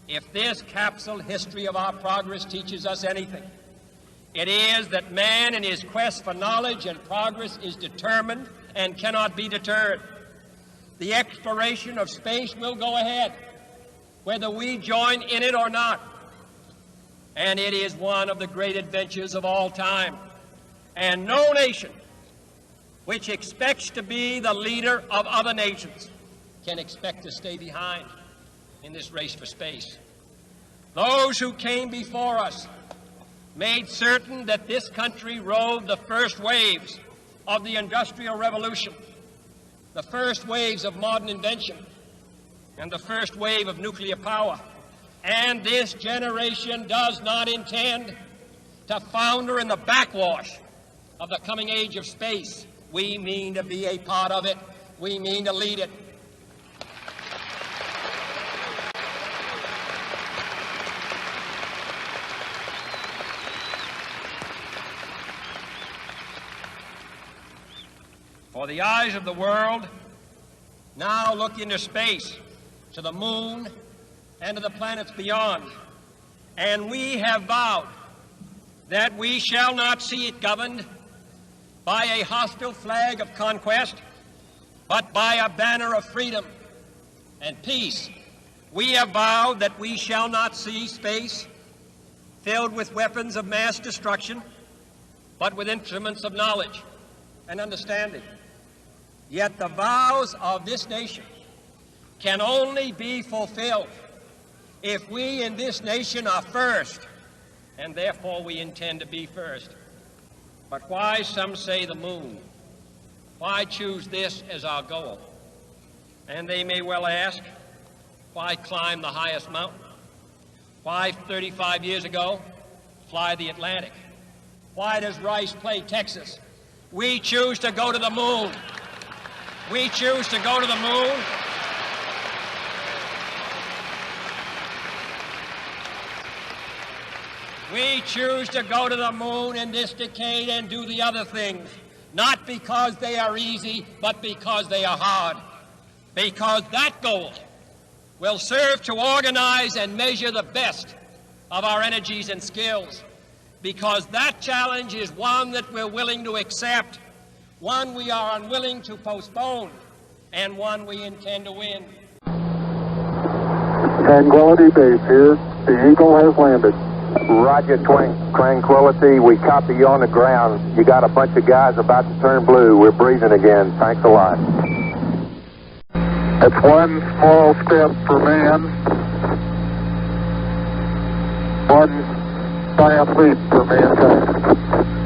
If this capsule history of our progress teaches us anything, it is that man in his quest for knowledge and progress is determined and cannot be deterred. The exploration of space will go ahead, whether we join in it or not. And it is one of the great adventures of all time. And no nation which expects to be the leader of other nations can expect to stay behind in this race for space. Those who came before us made certain that this country rode the first waves of the Industrial Revolution, the first waves of modern invention, and the first wave of nuclear power. And this generation does not intend to founder in the backwash of the coming age of space. We mean to be a part of it. We mean to lead it. For the eyes of the world now look into space, to the moon and to the planets beyond. And we have vowed that we shall not see it governed by a hostile flag of conquest, but by a banner of freedom and peace. We have vowed that we shall not see space filled with weapons of mass destruction, but with instruments of knowledge and understanding. Yet the vows of this nation can only be fulfilled if we in this nation are first, and therefore we intend to be first. But why, some say, the moon? Why choose this as our goal? And they may well ask, why climb the highest mountain? Why, 35 years ago, fly the Atlantic? Why does Rice play Texas? We choose to go to the moon. We choose to go to the moon. We choose to go to the moon in this decade and do the other things, not because they are easy, but because they are hard. Because that goal will serve to organize and measure the best of our energies and skills. Because that challenge is one that we're willing to accept, one we are unwilling to postpone, and one we intend to win. Tranquility Base here. The Eagle has landed. Roger, Tranquility. We copy you on the ground. You got a bunch of guys about to turn blue. We're breathing again. Thanks a lot. That's one small step for man, one giant leap for mankind.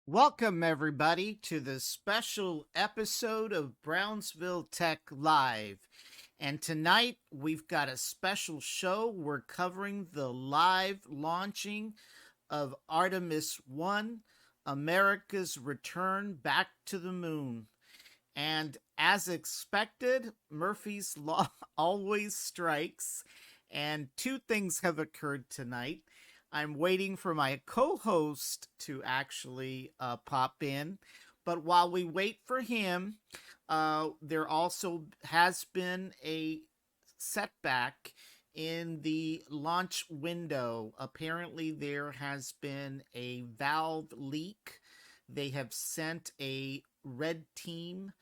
Welcome, everybody, to the special episode of Brownsville Tech Live. And tonight, we've got a special show. We're covering the live launching of Artemis I, America's return back to the moon. And as expected, Murphy's Law always strikes. And two things have occurred tonight. I'm waiting for my co-host to actually pop in. But while we wait for him, there also has been a setback in the launch window. Apparently, there has been a valve leak. They have sent a red team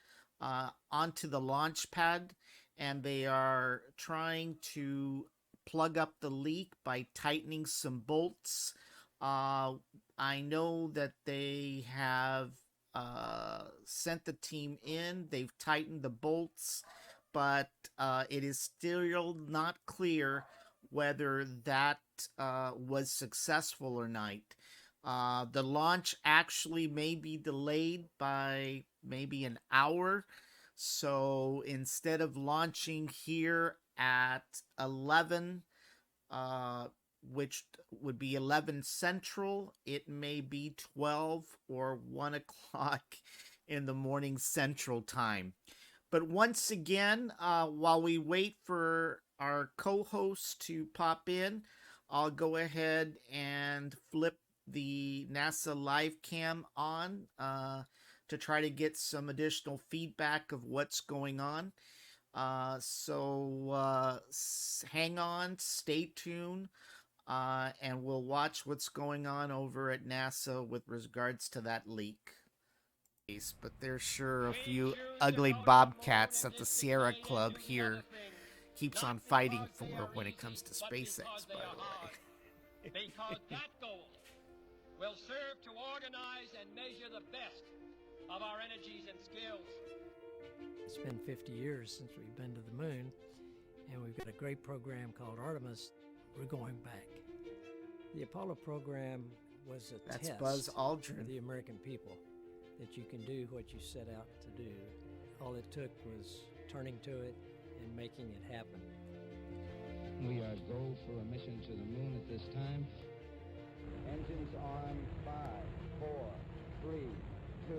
onto the launch pad, and they are trying to plug up the leak by tightening some bolts. I know that they have sent the team in. They've tightened the bolts, but it is still not clear whether that was successful or not. The launch actually may be delayed by maybe an hour. So instead of launching here at 11, which would be 11 Central, it may be 12 or 1 o'clock in the morning Central Time. But once again, while we wait for our co-host to pop in, I'll go ahead and flip the NASA live cam on to try to get some additional feedback of what's going on. So hang on, stay tuned, and we'll watch what's going on over at NASA with regards to that leak. But there's sure a few ugly bobcats that the Sierra Club here keeps on fighting for when it comes to SpaceX, by the way. Because that goal will serve to organize and measure the best of our energies and skills. It's been 50 years since we've been to the moon, and we've got a great program called Artemis. We're going back. The Apollo program was a test Buzz for Aldrin. the American people, that you can do what you set out to do. All it took was turning to it and making it happen. We are go for a mission to the moon at this time. Engines on 5, 4, 3, 2,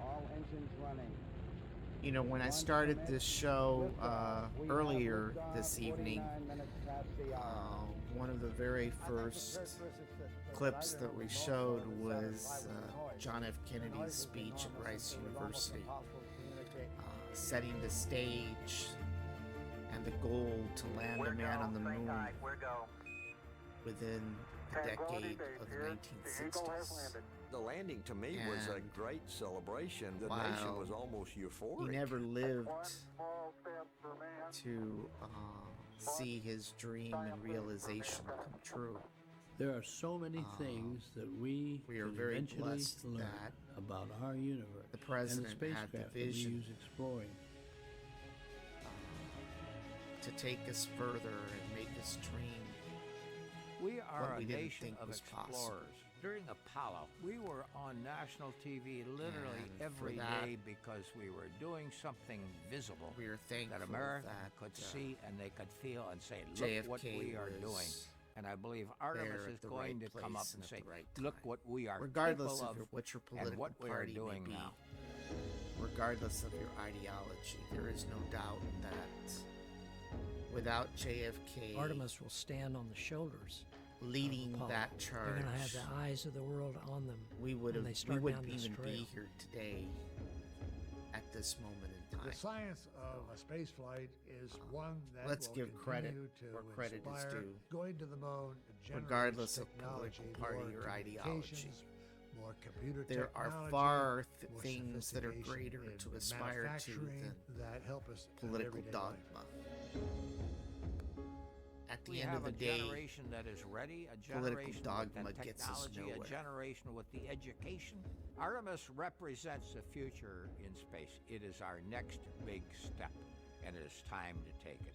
all engines running. You know, when I started this show earlier this evening, one of the very first clips that we showed was John F. Kennedy's speech at Rice University, setting the stage and the goal to land a man on the moon within the decade of the 1960s. The landing to me was a great celebration. The Wow. nation was almost euphoric. He never lived to see his dream and realization come true. There are so many things that we are can very eventually blessed learn that about our universe the president and the had the spacecraft that we vision use exploring. to take us further and make us dream We are what a we didn't nation think of was explorers. possible. During Apollo, we were on national TV literally And for every that, day because we were doing something visible We are thankful that America that could see and they could feel and say, look JFK what we are doing. was And I believe Artemis there is at the going right to come place up and at say, the right look time. what we are Regardless capable of what your and political what we are party doing may be, now. regardless of your ideology, there is no doubt that without JFK Artemis will stand on the shoulders leading of Apollo. that They're charge, going to have the eyes of the world on them. we when they wouldn't start down even this be trail. here today at this moment in time. The science of a space flight is one that Let's will give credit continue to where credit is inspire. due. Going to the moon generates Regardless of technology, political party more or ideology. communications, more computer There are technology, far more things that are sophistication greater in to aspire to manufacturing than that help us in political everyday life. dogma. At the We end have of the a day, generation that is ready, a political generation dogma with the gets us technology, a nowhere. generation with the education. Artemis represents the future in space. It is our next big step, and it is time to take it.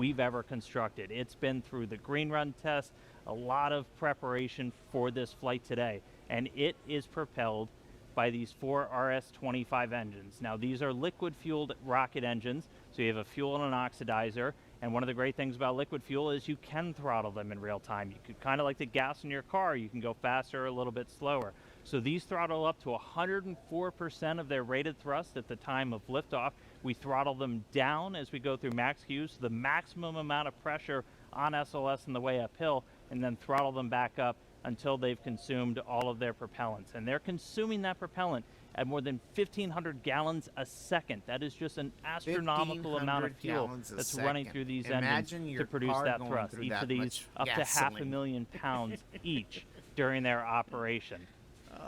we've ever constructed. It's been through the green run test, a lot of preparation for this flight today, and it is propelled by these 4 RS-25 engines. Now, these are liquid-fueled rocket engines, so you have a fuel and an oxidizer, and one of the great things about liquid fuel is you can throttle them in real time. You could kind of like the gas in your car, you can go faster or a little bit slower. So these throttle up to 104% of their rated thrust at the time of liftoff, We throttle them down as we go through max Qs, the maximum amount of pressure on SLS in the way uphill, and then throttle them back up until they've consumed all of their propellants. And they're consuming that propellant at more than 1,500 gallons a second. That is just an astronomical amount of fuel that's running through these engines to produce that thrust. Each of these up to 500,000 pounds each during their operation.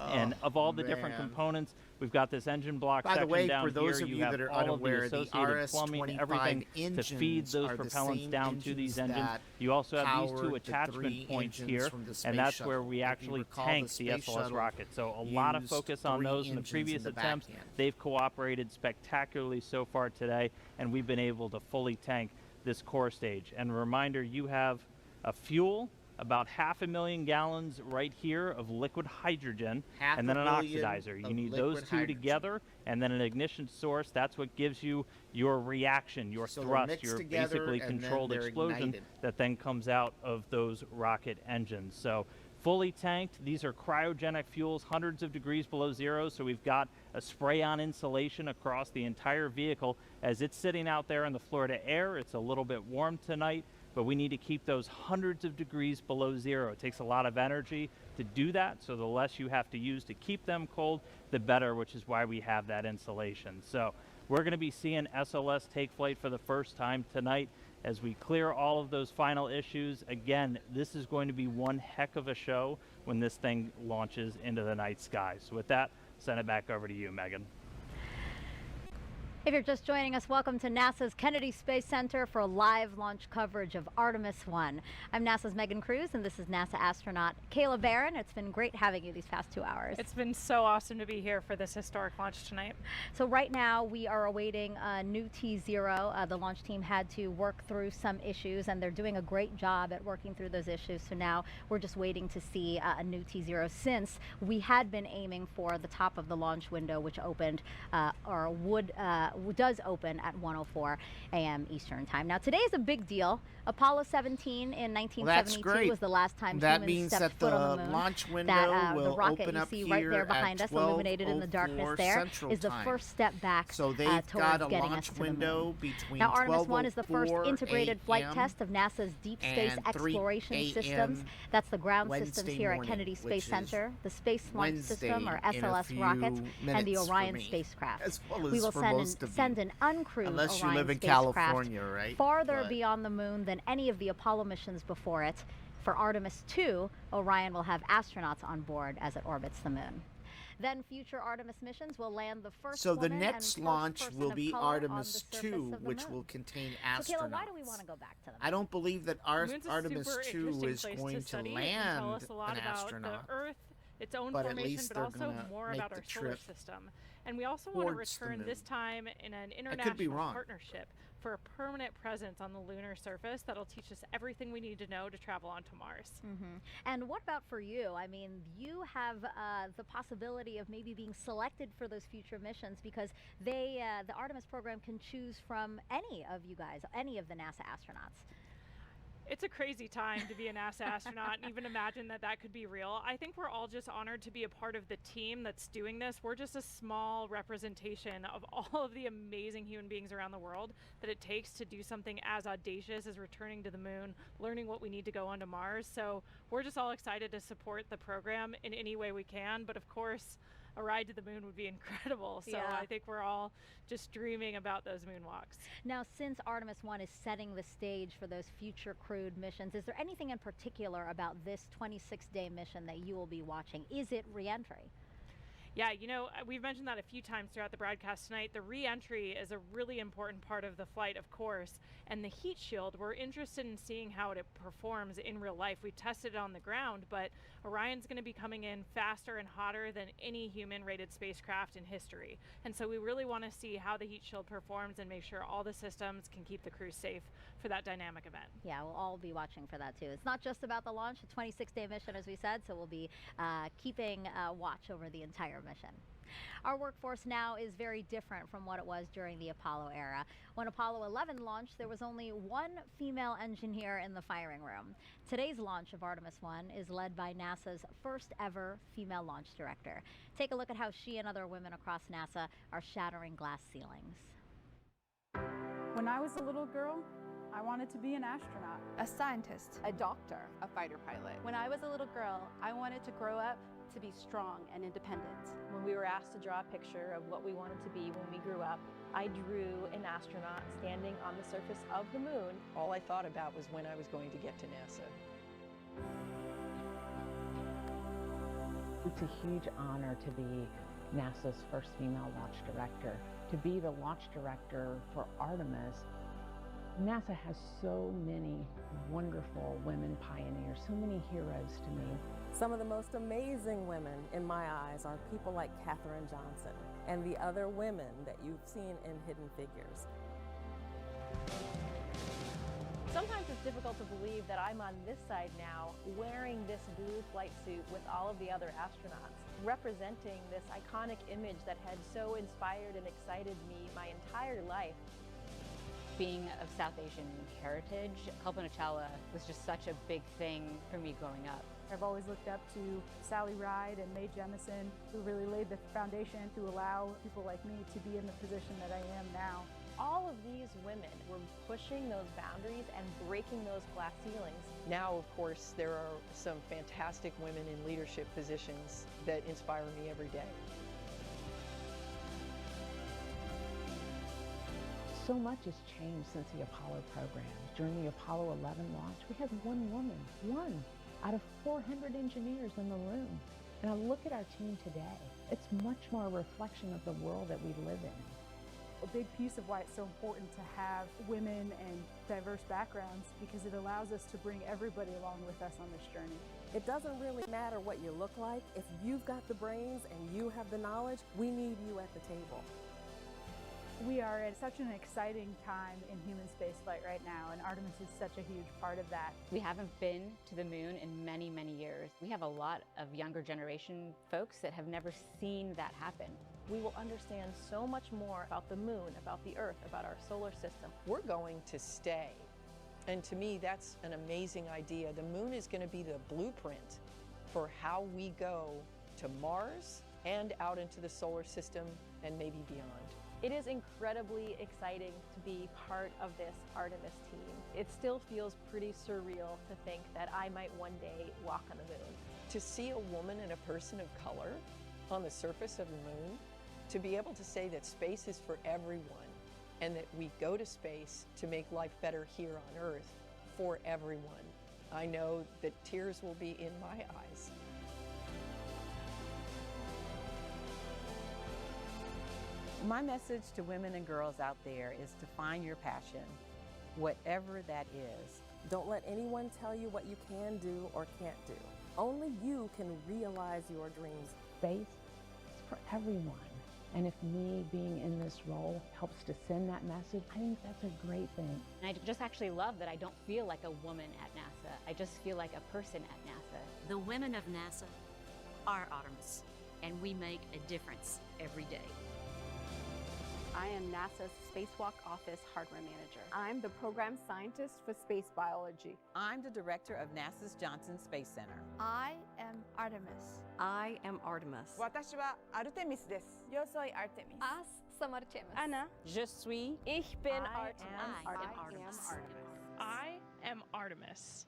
And of all the different components, we've got this engine block section down here. By the way, for those of you that are unaware, the RS-25 engines to feed those propellants down to these engines. You also have these two attachment points here, and that's where we actually tank the SLS rocket. So a lot of focus on those in the previous attempts. They've cooperated spectacularly so far today, and we've been able to fully tank this core stage. And a reminder, you have a fuel, about 500,000 gallons right here of liquid hydrogen, and then an oxidizer. You need those two together, and then an ignition source. That's what gives you your reaction, your thrust, your basically controlled explosion that then comes out of those rocket engines. So fully tanked. These are cryogenic fuels, hundreds of degrees below zero, so we've got a spray-on insulation across the entire vehicle. As it's sitting out there in the Florida air, it's a little bit warm tonight, but we need to keep those hundreds of degrees below zero. It takes a lot of energy to do that, so the less you have to use to keep them cold, the better, which is why we have that insulation. So we're going to be seeing SLS take flight for the first time tonight as we clear all of those final issues. Again, this is going to be one heck of a show when this thing launches into the night sky. So with that, send it back over to you, Megan. If you're just joining us, welcome to NASA's Kennedy Space Center for live launch coverage of Artemis I. I'm NASA's Megan Cruz, and this is NASA astronaut Kayla Barron. It's been great having you these past 2 hours. It's been so awesome to be here for this historic launch tonight. So right now we are awaiting a new T0. The launch team had to work through some issues, and they're doing a great job at working through those issues. So now we're just waiting to see a new T0, since we had been aiming for the top of the launch window, which opened does open at 1:04 a.m. Eastern time. Now today is a big deal. Apollo 17 in 1972 was the last time humans stepped foot on the moon. Launch window will the rocket open up you see right there behind us, illuminated in the darkness there, is the first step back so they've got a getting launch us window between now Artemis I is the first integrated flight test of NASA's deep space exploration systems. That's the ground systems here at Kennedy Space Center, the Space Launch System, or SLS Rocket, and the Orion spacecraft. We will send an uncrewed Orion spacecraft farther beyond the moon than any of the Apollo missions before it. For Artemis II, Orion will have astronauts on board as it orbits the moon. Then future Artemis missions will land the first So the next launch will be Artemis II, which will contain astronauts. So Kayla, why do we want to go back to the moon? I don't believe that Artemis II is going to land tell us a lot an about astronaut. The Earth, its own but formation, but also more about our solar system. And we also want to return this time in an international partnership for a permanent presence on the lunar surface that'll teach us everything we need to know to travel onto Mars. And what about for you? I mean, you have the possibility of maybe being selected for those future missions, because the Artemis program can choose from any of you guys, any of the NASA astronauts. It's a crazy time to be a NASA astronaut and even imagine that that could be real. I think we're all just honored to be a part of the team that's doing this. We're just a small representation of all of the amazing human beings around the world that it takes to do something as audacious as returning to the moon, learning what we need to go onto Mars. So we're just all excited to support the program in any way we can. But of course, a ride to the moon would be incredible. So I think we're all just dreaming about those moonwalks. Now, since Artemis I is setting the stage for those future crewed missions, is there anything in particular about this 26-day mission that you will be watching? Is it re-entry? Yeah, you know, we've mentioned that a few times throughout the broadcast tonight. The re-entry is a really important part of the flight, of course, and the heat shield, we're interested in seeing how it performs in real life. We tested it on the ground, but Orion's going to be coming in faster and hotter than any human-rated spacecraft in history. And so we really want to see how the heat shield performs and make sure all the systems can keep the crew safe for that dynamic event. Yeah, we'll all be watching for that too. It's not just about the launch, a 26-day mission, as we said, so we'll be keeping watch over the entire mission. Our workforce now is very different from what it was during the Apollo era. When Apollo 11 launched, there was only one female engineer in the firing room. Today's launch of Artemis I is led by NASA's first ever female launch director. Take a look at how she and other women across NASA are shattering glass ceilings. When I was a little girl, I wanted to be an astronaut, a scientist, a doctor, a fighter pilot. When I was a little girl, I wanted to grow up to be strong and independent. When we were asked to draw a picture of what we wanted to be when we grew up, I drew an astronaut standing on the surface of the moon. All I thought about was when I was going to get to NASA. It's a huge honor to be NASA's first female launch director. To be the launch director for Artemis, NASA has so many wonderful women pioneers, so many heroes to me. Some of the most amazing women in my eyes are people like Katherine Johnson and the other women that you've seen in Hidden Figures. Sometimes it's difficult to believe that I'm on this side now wearing this blue flight suit with all of the other astronauts, representing this iconic image that had so inspired and excited me my entire life. Being of South Asian heritage, Kalpana Chawla was just such a big thing for me growing up. I've always looked up to Sally Ride and Mae Jemison, who really laid the foundation to allow people like me to be in the position that I am now. All of these women were pushing those boundaries and breaking those glass ceilings. Now, of course, there are some fantastic women in leadership positions that inspire me every day. So much has changed since the Apollo program. During the Apollo 11 launch, we had one woman, one out of 400 engineers in the room. And I look at our team today, it's much more a reflection of the world that we live in. A big piece of why it's so important to have women and diverse backgrounds, because it allows us to bring everybody along with us on this journey. It doesn't really matter what you look like. If you've got the brains and you have the knowledge, we need you at the table. We are at such an exciting time in human spaceflight right now, and Artemis is such a huge part of that. We haven't been to the moon in many, many years. We have a lot of younger generation folks that have never seen that happen. We will understand so much more about the moon, about the Earth, about our solar system. We're going to stay. And to me, that's an amazing idea. The moon is going to be the blueprint for how we go to Mars and out into the solar system and maybe beyond. It is incredibly exciting to be part of this Artemis team. It still feels pretty surreal to think that I might one day walk on the moon. To see a woman and a person of color on the surface of the moon, to be able to say that space is for everyone and that we go to space to make life better here on Earth for everyone. I know that tears will be in my eyes. My message to women and girls out there is to find your passion, whatever that is. Don't let anyone tell you what you can do or can't do. Only you can realize your dreams. Space is for everyone. And if me being in this role helps to send that message, I think that's a great thing. And I just actually love that I don't feel like a woman at NASA. I just feel like a person at NASA. The women of NASA are Artemis, and we make a difference every day. I am NASA's Spacewalk Office Hardware Manager. I'm the Program Scientist for Space Biology. I'm the Director of NASA's Johnson Space Center. I am Artemis. I am Artemis. 私はアルテミスです。Yo soy Artemis. Us some Artemis. Anna. Je suis. Ich bin Artemis. I am Artemis. I am Artemis.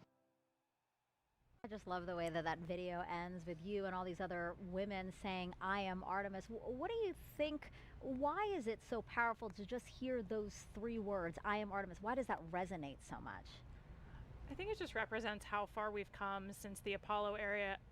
I just love the way that that video ends with you and all these other women saying, I am Artemis. What do you think? Why is it so powerful to just hear those three words, I am Artemis? Why does that resonate so much? I think it just represents how far we've come since the Apollo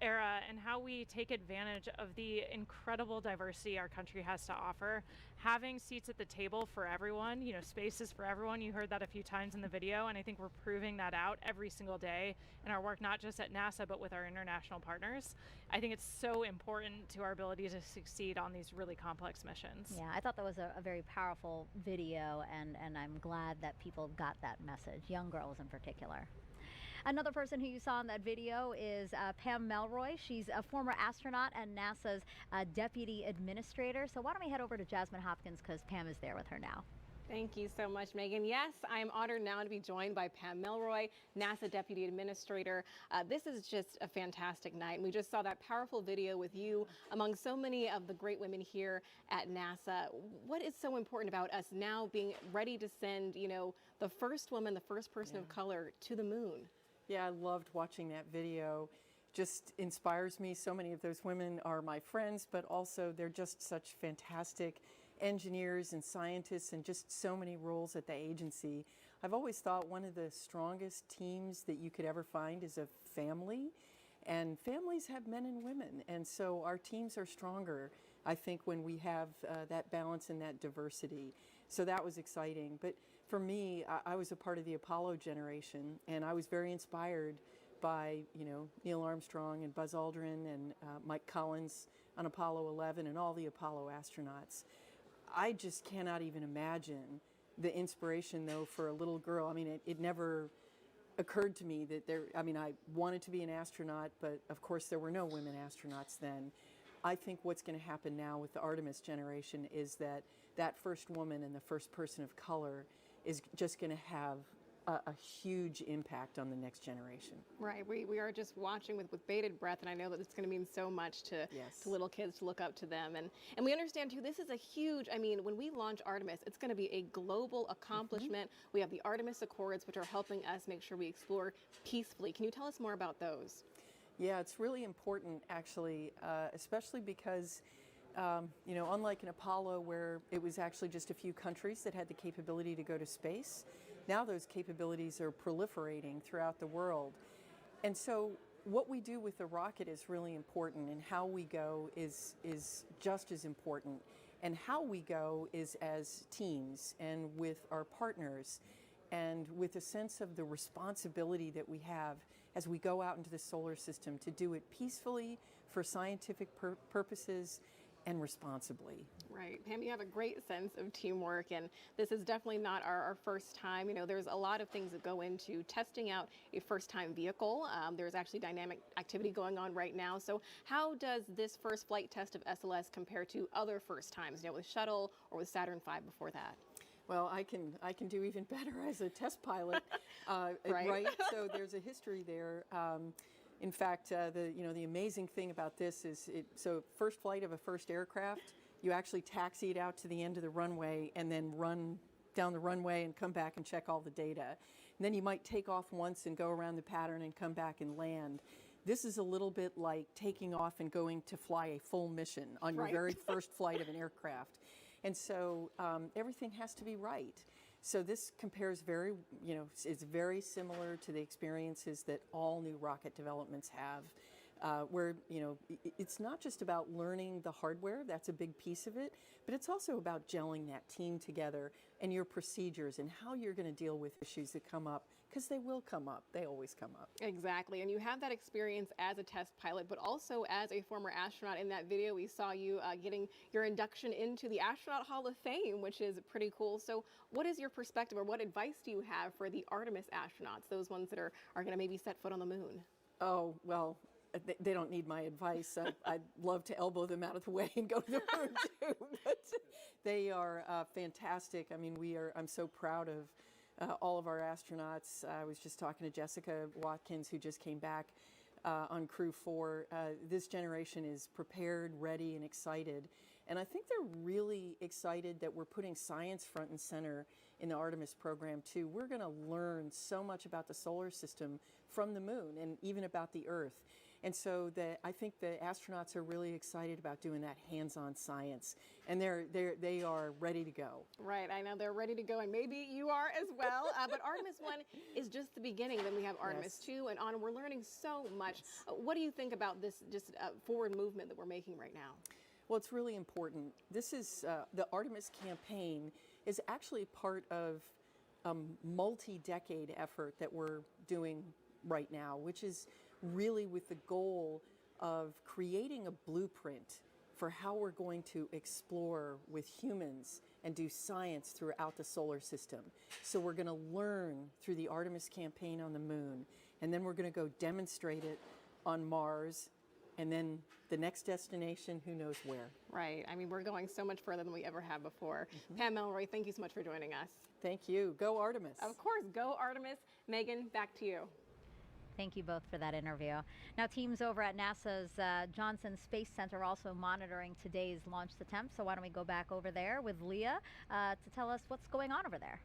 era and how we take advantage of the incredible diversity our country has to offer. Having seats at the table for everyone, you know, space is for everyone. You heard that a few times in the video, and I think we're proving that out every single day in our work, not just at NASA, but with our international partners. I think it's so important to our ability to succeed on these really complex missions. Yeah, I thought that was a very powerful video, and I'm glad that people got that message, young girls in particular. Another person who you saw in that video is Pam Melroy. She's a former astronaut and NASA's deputy administrator. So why don't we head over to Jasmine Hopkins, because Pam is there with her now. Thank you so much, Megan. Yes, I am honored now to be joined by Pam Milroy, NASA Deputy Administrator. This is just a fantastic night. And we just saw that powerful video with you among so many of the great women here at NASA. What is so important about us now being ready to send, you know, the first woman, the first person of color to the moon? Yeah, I loved watching that video. Just inspires me. So many of those women are my friends, but also they're just such fantastic engineers and scientists and just so many roles at the agency. I've always thought one of the strongest teams that you could ever find is a family, and families have men and women, and so our teams are stronger, I think, when we have that balance and that diversity. So that was exciting. But for me, I was a part of the Apollo generation, and I was very inspired by, you know, Neil Armstrong and Buzz Aldrin and Mike Collins on Apollo 11 and all the Apollo astronauts. I just cannot even imagine the inspiration, though, for a little girl. I mean, it never occurred to me that I wanted to be an astronaut, but of course there were no women astronauts then. I think what's going to happen now with the Artemis generation is that first woman and the first person of color is just going to have a huge impact on the next generation. Right. We are just watching with bated breath, and I know that it's going to mean so much to little kids to look up to them. And we understand, too, this is a huge, I mean, when we launch Artemis, it's going to be a global accomplishment. We have the Artemis Accords, which are helping us make sure we explore peacefully. Can you tell us more about those? Yeah, it's really important, actually, especially because you know, unlike in Apollo, where it was actually just a few countries that had the capability to go to space, now those capabilities are proliferating throughout the world. And so what we do with the rocket is really important, and how we go is just as important. And how we go is as teams and with our partners and with a sense of the responsibility that we have as we go out into the solar system to do it peacefully for scientific purposes and responsibly. Right. Pam, you have a great sense of teamwork, and this is definitely not our first time. You know, there's a lot of things that go into testing out a first-time vehicle. There's actually dynamic activity going on right now. So how does this first flight test of SLS compare to other first times, you know, with Shuttle or with Saturn V before that? Well, I can do even better as a test pilot, right? So there's a history there. In fact, the amazing thing about this is so first flight of a first aircraft, you actually taxi it out to the end of the runway and then run down the runway and come back and check all the data. And then you might take off once and go around the pattern and come back and land. This is a little bit like taking off and going to fly a full mission on your very first flight of an aircraft. And so everything has to be right. So this compares very, you know, it's very similar to the experiences that all new rocket developments have, where, you know, it's not just about learning the hardware, that's a big piece of it, but it's also about gelling that team together and your procedures and how you're going to deal with issues that come up, because they will come up. They always come up. Exactly. And you have that experience as a test pilot, but also as a former astronaut. In that video, we saw you getting your induction into the Astronaut Hall of Fame, which is pretty cool. So what is your perspective, or what advice do you have for the Artemis astronauts, those ones that are going to maybe set foot on the moon? Oh, well, they don't need my advice. I'd love to elbow them out of the way and go to the moon too, but they are fantastic. I mean, I'm so proud of all of our astronauts. I was just talking to Jessica Watkins, who just came back on Crew 4. This generation is prepared, ready, and excited. And I think they're really excited that we're putting science front and center in the Artemis program too. We're going to learn so much about the solar system from the moon and even about the Earth. And so I think the astronauts are really excited about doing that hands-on science, and they are ready to go. Right, I know they're ready to go, and maybe you are as well. But Artemis 1 is just the beginning. Then we have Artemis 2 and on. We're learning so much. What do you think about this just forward movement that we're making right now? Well, it's really important. This is the Artemis campaign is actually part of a multi-decade effort that we're doing right now, which is really with the goal of creating a blueprint for how we're going to explore with humans and do science throughout the solar system. So we're going to learn through the Artemis campaign on the moon, and then we're going to go demonstrate it on Mars, And then the next destination, who knows where. Right. I mean, we're going so much further than we ever have before. Pam Melroy, thank you so much for joining us. Thank you. Go Artemis. Of course, go Artemis. Megan, back to you. Thank you both for that interview. Now, teams over at NASA's Johnson Space Center are also monitoring today's launch attempt. So why don't we go back over there with Leah to tell us what's going on over there.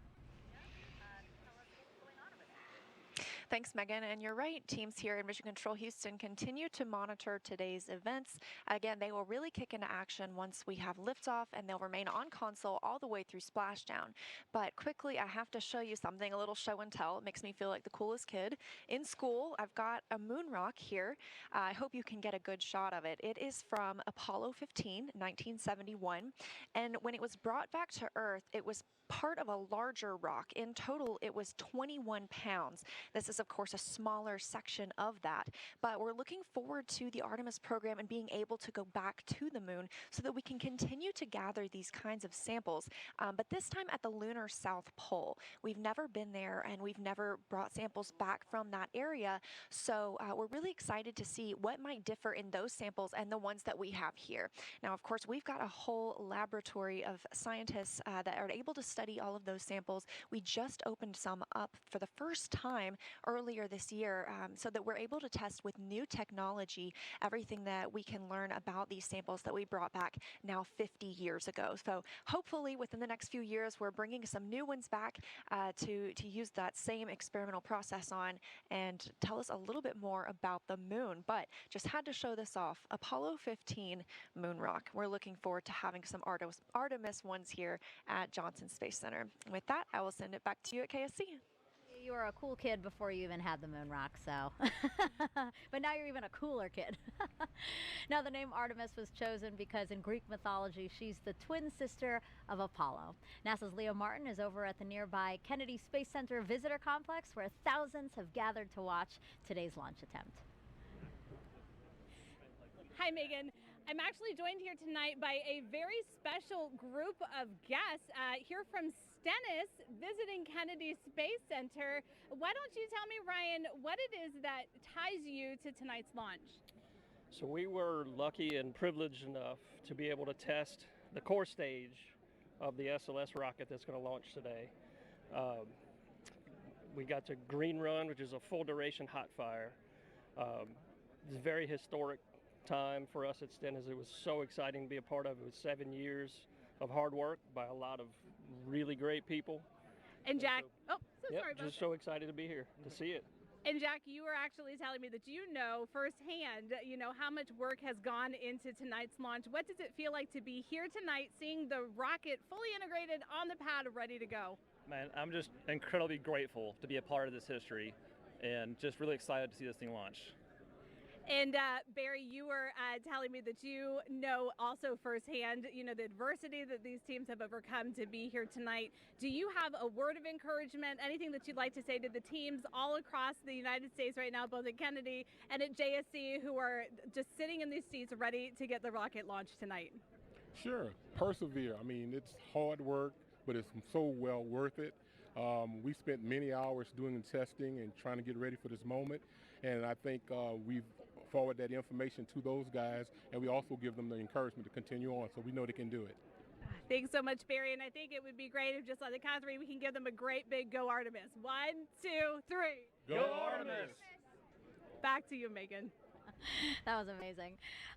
Thanks, Megan. And you're right, teams here in Mission Control Houston continue to monitor today's events. Again, they will really kick into action once we have liftoff, and they'll remain on console all the way through splashdown. But quickly, I have to show you something, a little show and tell. It makes me feel like the coolest kid in school. I've got a moon rock here. I hope you can get a good shot of it. It is from Apollo 15, 1971. And when it was brought back to Earth, it was part of a larger rock. In total, it was 21 pounds. This is, of course, a smaller section of that, but we're looking forward to the Artemis program and being able to go back to the moon so that we can continue to gather these kinds of samples, but this time at the lunar South Pole. We've never been there, and we've never brought samples back from that area, so we're really excited to see what might differ in those samples and the ones that we have here. Now, of course, we've got a whole laboratory of scientists that are able to study all of those samples. We just opened some up for the first time earlier this year, so that we're able to test with new technology everything that we can learn about these samples that we brought back now 50 years ago. So hopefully within the next few years, we're bringing some new ones back to use that same experimental process on and tell us a little bit more about the moon. But just had to show this off. Apollo 15 moon rock. We're looking forward to having some Artemis ones here at Johnson Space Center. And with that, I will send it back to you at KSC. You were a cool kid before you even had the moon rock, so. But now you're even a cooler kid. Now, the name Artemis was chosen because in Greek mythology, she's the twin sister of Apollo. NASA's Leo Martin is over at the nearby Kennedy Space Center Visitor Complex, where thousands have gathered to watch today's launch attempt. Hi, Megan. I'm actually joined here tonight by a very special group of guests here from Stennis visiting Kennedy Space Center. Why don't you tell me, Ryan, what it is that ties you to tonight's launch? So we were lucky and privileged enough to be able to test the core stage of the SLS rocket that's going to launch today. We got to green run, which is a full duration hot fire. It's a very historic time for us at Stennis. It was so exciting to be a part of. It was 7 years of hard work by a lot of really great people. And Jack, sorry about just so excited to be here to see it. And Jack, you were actually telling me that you know firsthand, how much work has gone into tonight's launch. What does it feel like to be here tonight, seeing the rocket fully integrated on the pad, ready to go? Man, I'm just incredibly grateful to be a part of this history and just really excited to see this thing launch. And Barry, you were telling me that you know also firsthand, the adversity that these teams have overcome to be here tonight. Do you have a word of encouragement, anything that you'd like to say to the teams all across the United States right now, both at Kennedy and at JSC, who are just sitting in these seats ready to get the rocket launched tonight? Sure, persevere. I mean, it's hard work, but it's so well worth it. We spent many hours doing the testing and trying to get ready for this moment, and I think we've forward that information to those guys, and we also give them the encouragement to continue on, so we know they can do it. Thanks so much, Barry, and I think it would be great if just on the count of three we can give them a great big go Artemis. 1, 2, 3. Go Artemis! Back to you, Megan. That was amazing.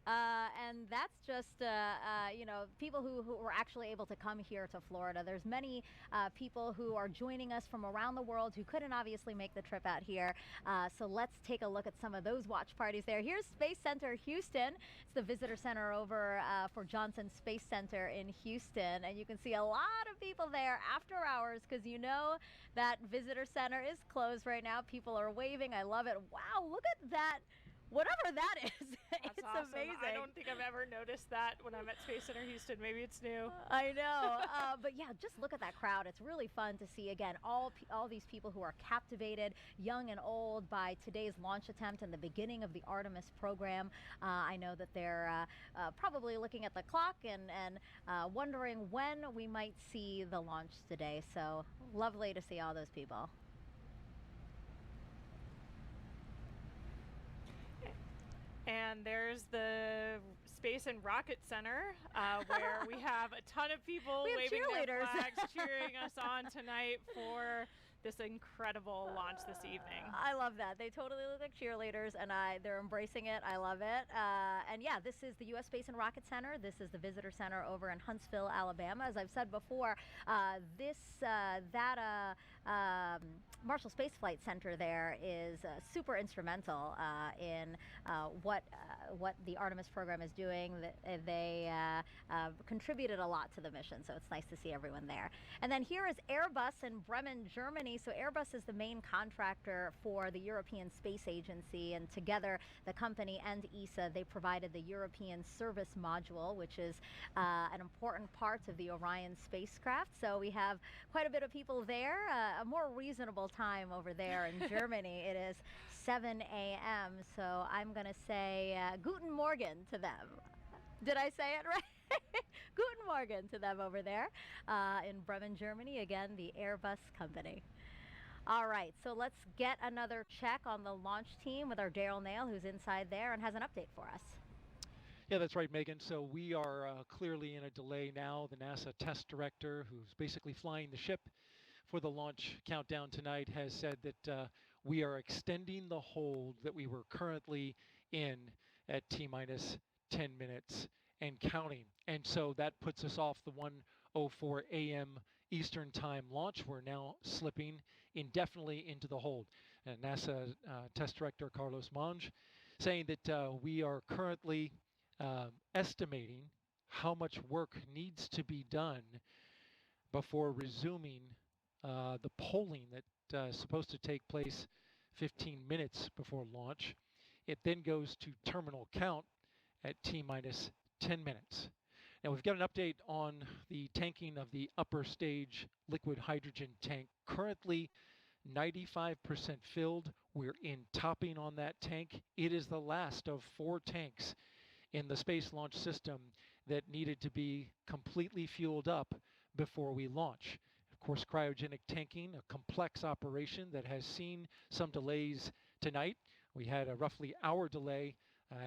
And that's just, people who were actually able to come here to Florida. There's many people who are joining us from around the world who couldn't obviously make the trip out here. So let's take a look at some of those watch parties there. Here's Space Center Houston. It's the visitor center over for Johnson Space Center in Houston. And you can see a lot of people there after hours because you know that visitor center is closed right now. People are waving. I love it. Wow, look at that. Whatever that is, it's awesome. amazing. I don't think I've ever noticed that when I'm at Space Center Houston. Maybe it's new. I know, but yeah, just look at that crowd. It's really fun to see, again, all these people who are captivated, young and old, by today's launch attempt and the beginning of the Artemis program. I know that they're probably looking at the clock and wondering when we might see the launch today. So lovely to see all those people. And And there's the Space and Rocket Center, where we have a ton of people waving their flags, cheering us on tonight for this incredible launch this evening. I love that. They totally look like cheerleaders, and they're embracing it. I love it. And yeah, this is the U.S. Space and Rocket Center. This is the Visitor Center over in Huntsville, Alabama. As I've said before, Marshall Space Flight Center there is super instrumental in what the Artemis program is doing. They contributed a lot to the mission, so it's nice to see everyone there. And then here is Airbus in Bremen, Germany. So Airbus is the main contractor for the European Space Agency, and together the company and ESA, they provided the European Service Module, which is an important part of the Orion spacecraft. So we have quite a bit of people there. A more reasonable time over there in Germany. It is 7 a.m. So I'm going to say Guten Morgen to them. Did I say it right? Guten Morgen to them over there in Bremen, Germany. Again, the Airbus company. All right, so let's get another check on the launch team with our Daryl Nail, who's inside there and has an update for us. Yeah, that's right, Megan. So we are clearly in a delay now. The NASA test director, who's basically flying the ship for the launch countdown tonight, has said that we are extending the hold that we were currently in at T-minus 10 minutes and counting. And so that puts us off the 1:04 a.m. Eastern Time launch. We're now slipping indefinitely into the hold. And NASA Test Director Carlos Monge saying that we are currently estimating how much work needs to be done before resuming the polling that is supposed to take place 15 minutes before launch. It then goes to terminal count at T-minus 10 minutes. Now we've got an update on the tanking of the upper stage liquid hydrogen tank. Currently 95% filled. We're in topping on that tank. It is the last of 4 tanks in the Space Launch System that needed to be completely fueled up before we launch. Of course, cryogenic tanking, a complex operation that has seen some delays tonight. We had a roughly hour delay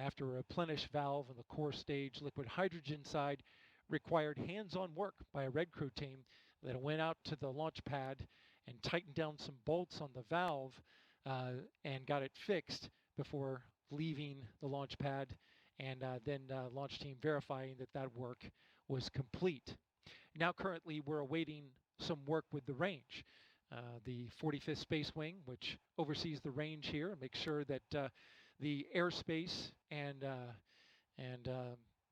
after a replenish valve on the core stage liquid hydrogen side required hands-on work by a Red Crew team that went out to the launch pad and tightened down some bolts on the valve and got it fixed before leaving the launch pad, and then launch team verifying that that work was complete. Now currently we're awaiting some work with the range. The 45th Space Wing, which oversees the range here and makes sure that the airspace and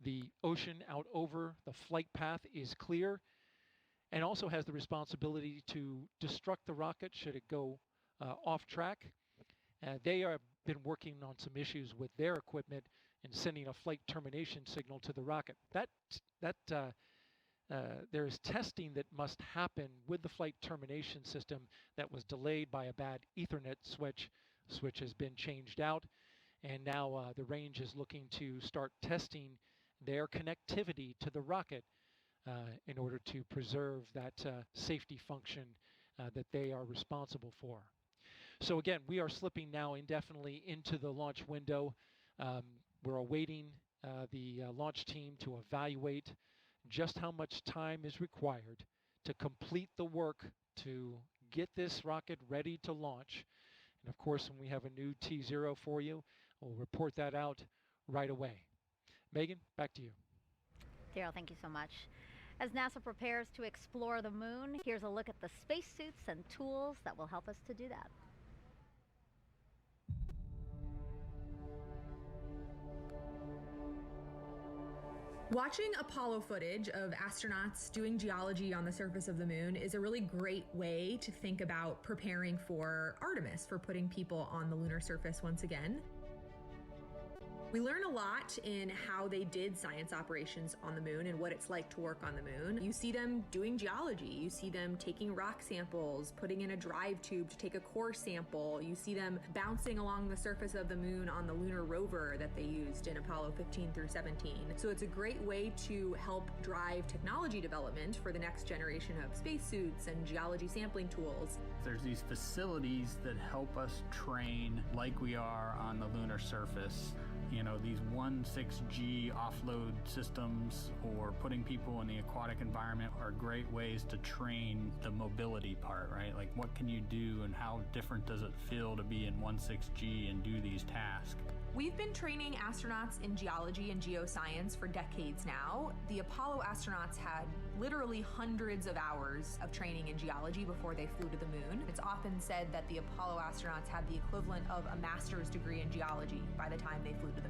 the ocean out over the flight path is clear, and also has the responsibility to destruct the rocket should it go off track. They have been working on some issues with their equipment and sending a flight termination signal to the rocket. There is testing that must happen with the flight termination system that was delayed by a bad Ethernet switch. Switch has been changed out, and now the range is looking to start testing their connectivity to the rocket in order to preserve that safety function that they are responsible for. So again, we are slipping now indefinitely into the launch window. We're awaiting the launch team to evaluate just how much time is required to complete the work to get this rocket ready to launch. And of course, when we have a new T0 for you, we'll report that out right away. Megan, back to you. Daryl, thank you so much. As NASA prepares to explore the moon, here's a look at the spacesuits and tools that will help us to do that. Watching Apollo footage of astronauts doing geology on the surface of the moon is a really great way to think about preparing for Artemis, for putting people on the lunar surface once again. We learn a lot in how they did science operations on the moon and what it's like to work on the moon. You see them doing geology, you see them taking rock samples, putting in a drive tube to take a core sample, you see them bouncing along the surface of the moon on the lunar rover that they used in Apollo 15 through 17. So it's a great way to help drive technology development for the next generation of spacesuits and geology sampling tools. There's these facilities that help us train like we are on the lunar surface. these 1.6G offload systems or putting people in the aquatic environment are great ways to train the mobility part, right? Like, what can you do and how different does it feel to be in 1.6G and do these tasks? We've been training astronauts in geology and geoscience for decades now. The Apollo astronauts had literally hundreds of hours of training in geology before they flew to the moon. It's often said that the Apollo astronauts had the equivalent of a master's degree in geology by the time they flew to the moon.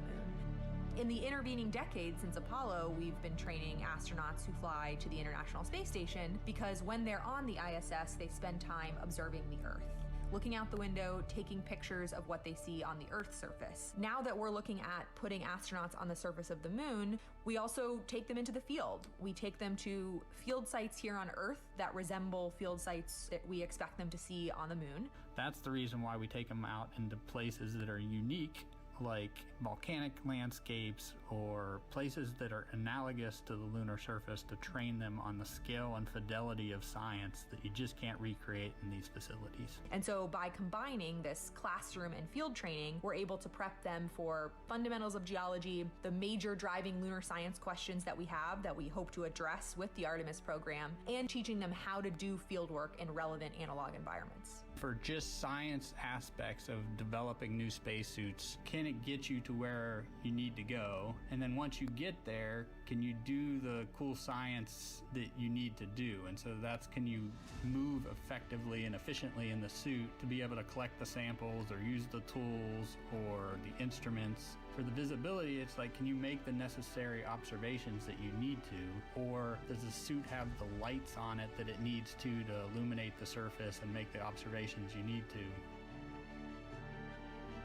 In the intervening decades since Apollo, we've been training astronauts who fly to the International Space Station because when they're on the ISS, they spend time observing the Earth, looking out the window, taking pictures of what they see on the Earth's surface. Now that we're looking at putting astronauts on the surface of the moon, we also take them into the field. We take them to field sites here on Earth that resemble field sites that we expect them to see on the moon. That's the reason why we take them out into places that are unique, like volcanic landscapes or places that are analogous to the lunar surface, to train them on the scale and fidelity of science that you just can't recreate in these facilities. And so by combining this classroom and field training, we're able to prep them for fundamentals of geology, the major driving lunar science questions that we have that we hope to address with the Artemis program, and teaching them how to do field work in relevant analog environments. For just science aspects of developing new spacesuits, can it get you to where you need to go? And then once you get there, can you do the cool science that you need to do? And so that's, can you move effectively and efficiently in the suit to be able to collect the samples or use the tools or the instruments? For the visibility, it's like, can you make the necessary observations that you need to? Or does the suit have the lights on it that it needs to illuminate the surface and make the observations you need to?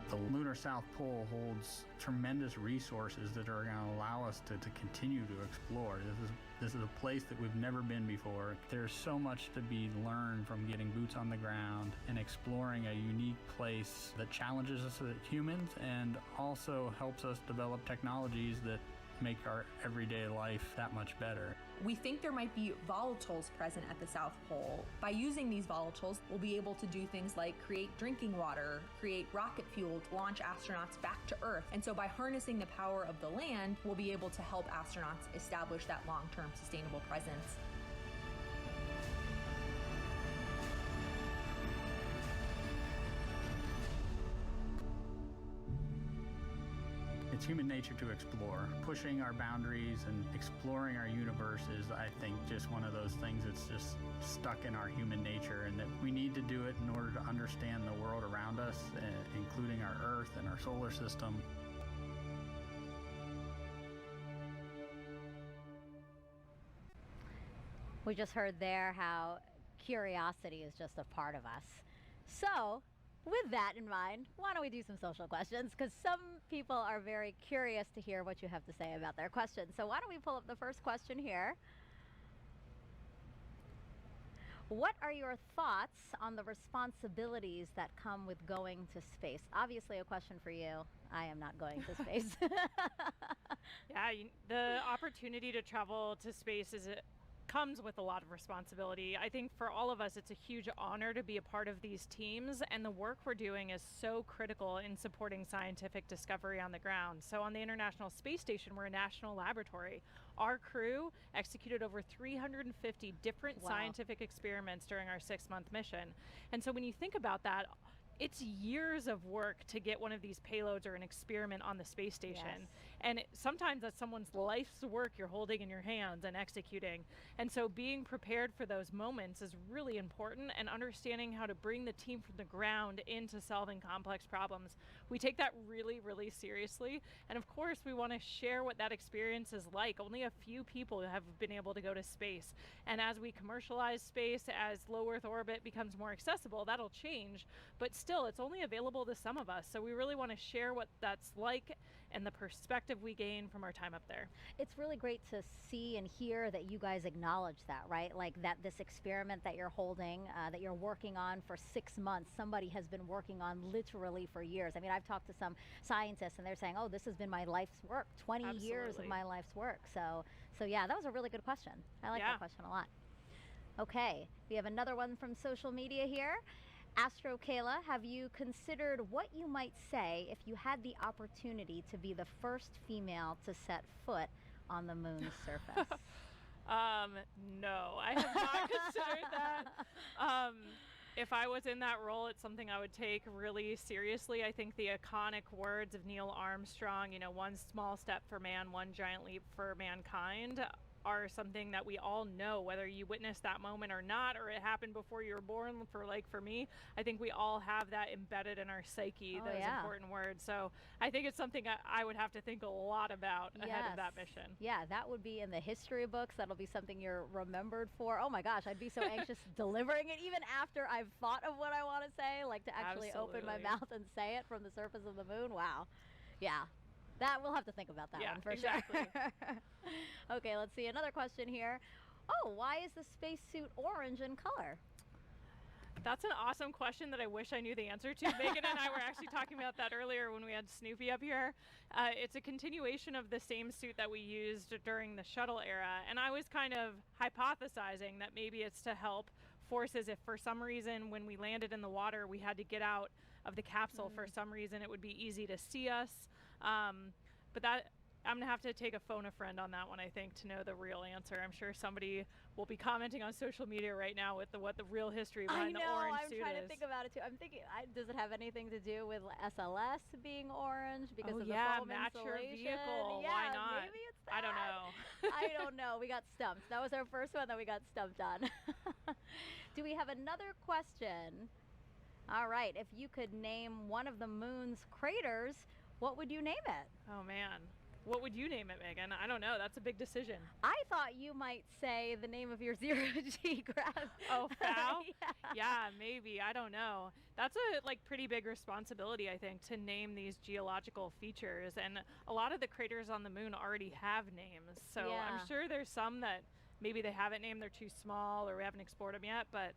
The lunar South Pole holds tremendous resources that are going to allow us to continue to explore. This is a place that we've never been before. There's so much to be learned from getting boots on the ground and exploring a unique place that challenges us as humans and also helps us develop technologies that make our everyday life that much better. We think there might be volatiles present at the South Pole. By using these volatiles, we'll be able to do things like create drinking water, create rocket fuel to launch astronauts back to Earth. And so by harnessing the power of the land, we'll be able to help astronauts establish that long-term sustainable presence. It's human nature to explore. Pushing our boundaries and exploring our universe is, I think, just one of those things that's just stuck in our human nature, and that we need to do it in order to understand the world around us, including our Earth and our solar system. We just heard there how curiosity is just a part of us. So, with that in mind, why don't we do some social questions? Because some people are very curious to hear what you have to say about their questions. So why don't we pull up the first question here? What are your thoughts on the responsibilities that come with going to space? Obviously a question for you. I am not going to space. Yeah, the opportunity to travel to space comes with a lot of responsibility. I think for all of us, it's a huge honor to be a part of these teams, and the work we're doing is so critical in supporting scientific discovery on the ground. So on the International Space Station, we're a national laboratory. Our crew executed over 350 different scientific experiments during our 6-month mission. And so when you think about that, it's years of work to get one of these payloads or an experiment on the space station. Yes. And sometimes that's someone's life's work you're holding in your hands and executing. And so being prepared for those moments is really important, and understanding how to bring the team from the ground into solving complex problems. We take that really, really seriously. And of course, we want to share what that experience is like. Only a few people have been able to go to space. And as we commercialize space, as low Earth orbit becomes more accessible, that'll change. But still, it's only available to some of us. So we really want to share what that's like and the perspective we gain from our time up there. It's really great to see and hear that you guys acknowledge that, right? Like that this experiment that you're holding, that you're working on for 6 months, somebody has been working on literally for years. I mean, I've talked to some scientists and they're saying, oh, this has been my life's work, 20 years of my life's work. So yeah, that was a really good question. I like that question a lot. Okay, we have another one from social media here. Astro Kayla, have you considered what you might say if you had the opportunity to be the first female to set foot on the moon's surface? No, I have not considered that. If I was in that role, it's something I would take really seriously. I think the iconic words of Neil Armstrong, you know, one small step for man, one giant leap for mankind, are something that we all know, whether you witnessed that moment or not, or it happened before you were born. For me, I think we all have that embedded in our psyche, those important words. So I think it's something I would have to think a lot about ahead of that mission. Yeah, that would be in the history books. That'll be something you're remembered for. Oh my gosh, I'd be so anxious delivering it, even after I've thought of what I want to say, like to actually open my mouth and say it from the surface of the moon. Wow. Yeah. That we'll have to think about that one for sure. Okay, let's see another question here. Oh, why is the spacesuit orange in color? That's an awesome question that I wish I knew the answer to. Megan and I were actually talking about that earlier when we had Snoopy up here. It's a continuation of the same suit that we used during the shuttle era, and I was kind of hypothesizing that maybe it's to help forces if for some reason when we landed in the water we had to get out of the capsule for some reason, it would be easy to see us. But that I'm gonna have to take a phone a friend on that one, I think, to know the real answer. I'm sure somebody will be commenting on social media right now with what the real history behind the orange suit is. I'm trying to think about it too. I'm thinking, does it have anything to do with SLS being orange because of the foam match your insulation? vehicle. Yeah, Why not? Maybe it's that. I don't know. I don't know. We got stumped. That was our first one that we got stumped on. Do we have another question? All right. If you could name one of the moon's craters, what would you name it? Oh man. What would you name it, Megan? I don't know. That's a big decision. I thought you might say the name of your zero-G graph. Oh, FOW? Yeah, maybe. I don't know. That's a pretty big responsibility, I think, to name these geological features. And a lot of the craters on the moon already have names. So I'm sure there's some that maybe they haven't named, they're too small, or we haven't explored them yet. But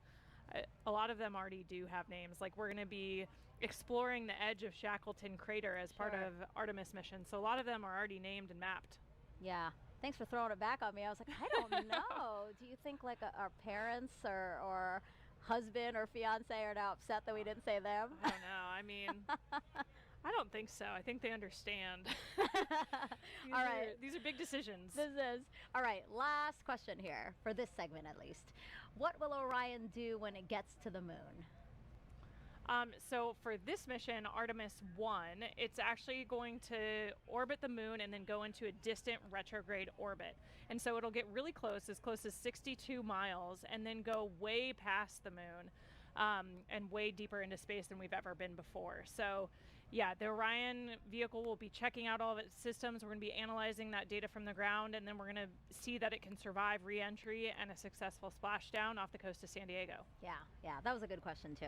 a lot of them already do have names. Like we're going to be exploring the edge of Shackleton Crater as part of Artemis mission. So a lot of them are already named and mapped. Yeah. Thanks for throwing it back on me. I was like, I don't know. Do you think like our parents or husband or fiance are now upset that we didn't say them? I don't know. I mean, I don't think so. I think they understand. All right. These are big decisions. This is. All right. Last question here for this segment at least. What will Orion do when it gets to the moon? So for this mission, Artemis I, it's actually going to orbit the moon and then go into a distant retrograde orbit. And so it'll get really close as 62 miles, and then go way past the moon and way deeper into space than we've ever been before. So yeah, the Orion vehicle will be checking out all of its systems. We're going to be analyzing that data from the ground, and then we're going to see that it can survive re-entry and a successful splashdown off the coast of San Diego. Yeah, that was a good question too.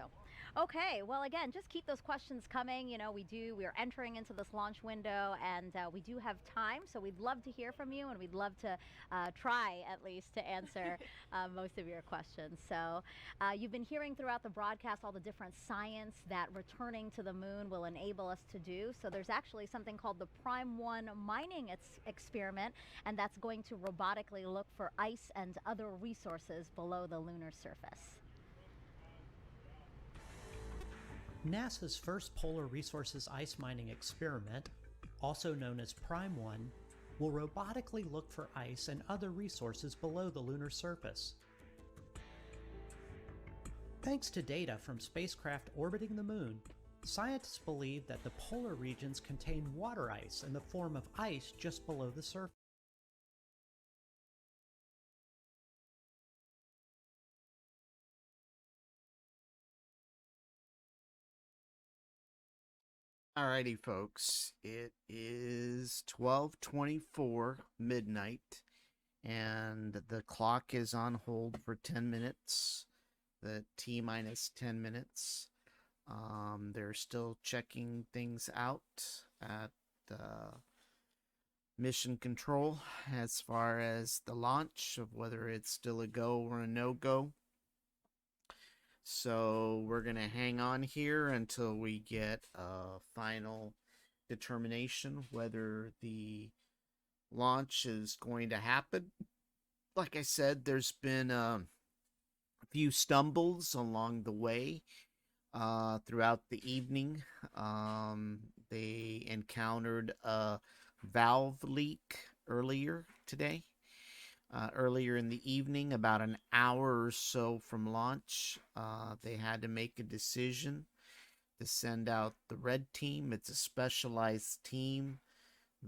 Okay, well again, just keep those questions coming. You know, we're entering into this launch window, and we do have time, so we'd love to hear from you, and we'd love to try at least to answer most of your questions. So you've been hearing throughout the broadcast all the different science that returning to the moon will enable us to do. So there's actually something called the Prime 1 mining experiment, and that's going to robotically look for ice and other resources below the lunar surface. NASA's first Polar Resources ice mining experiment, also known as Prime 1, will robotically look for ice and other resources below the lunar surface. Thanks to data from spacecraft orbiting the moon, scientists believe that the polar regions contain water ice in the form of ice just below the surface. Alrighty, folks, it is 12:24 midnight, and the clock is on hold for 10 minutes, the T-minus 10 minutes. They're still checking things out at mission control as far as the launch of whether it's still a go or a no-go. So we're going to hang on here until we get a final determination whether the launch is going to happen. Like I said, there's been a few stumbles along the way. throughout the evening. They encountered a valve leak earlier today. Earlier in the evening, about an hour or so from launch, they had to make a decision to send out the red team. It's a specialized team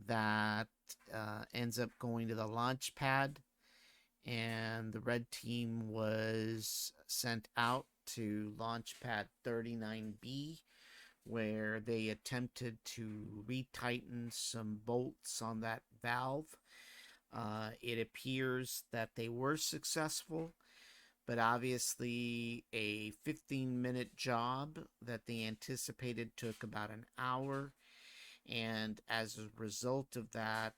that ends up going to the launch pad, and the red team was sent out to launch pad 39B, where they attempted to retighten some bolts on that valve. It appears that they were successful, but obviously a 15-minute job that they anticipated took about an hour. And as a result of that,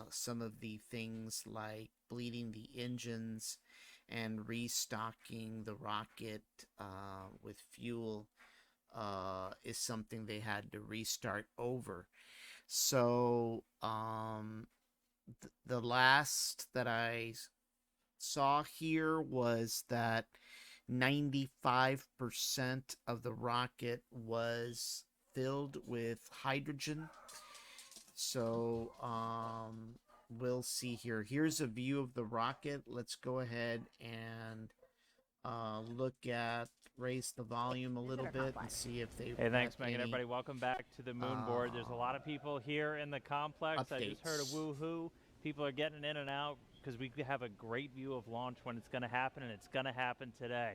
some of the things like bleeding the engines and restocking the rocket with fuel is something they had to restart over. So the last that I saw here was that 95% of the rocket was filled with hydrogen. So we'll see here. Here's a view of the rocket. Let's go ahead and look at, raise the volume a little bit and see if they Hey, thanks, have Megan. any, Everybody, welcome back to the moon board. There's a lot of people here in the complex. I just heard a woohoo. People are getting in and out because we have a great view of launch when it's going to happen, and it's going to happen today.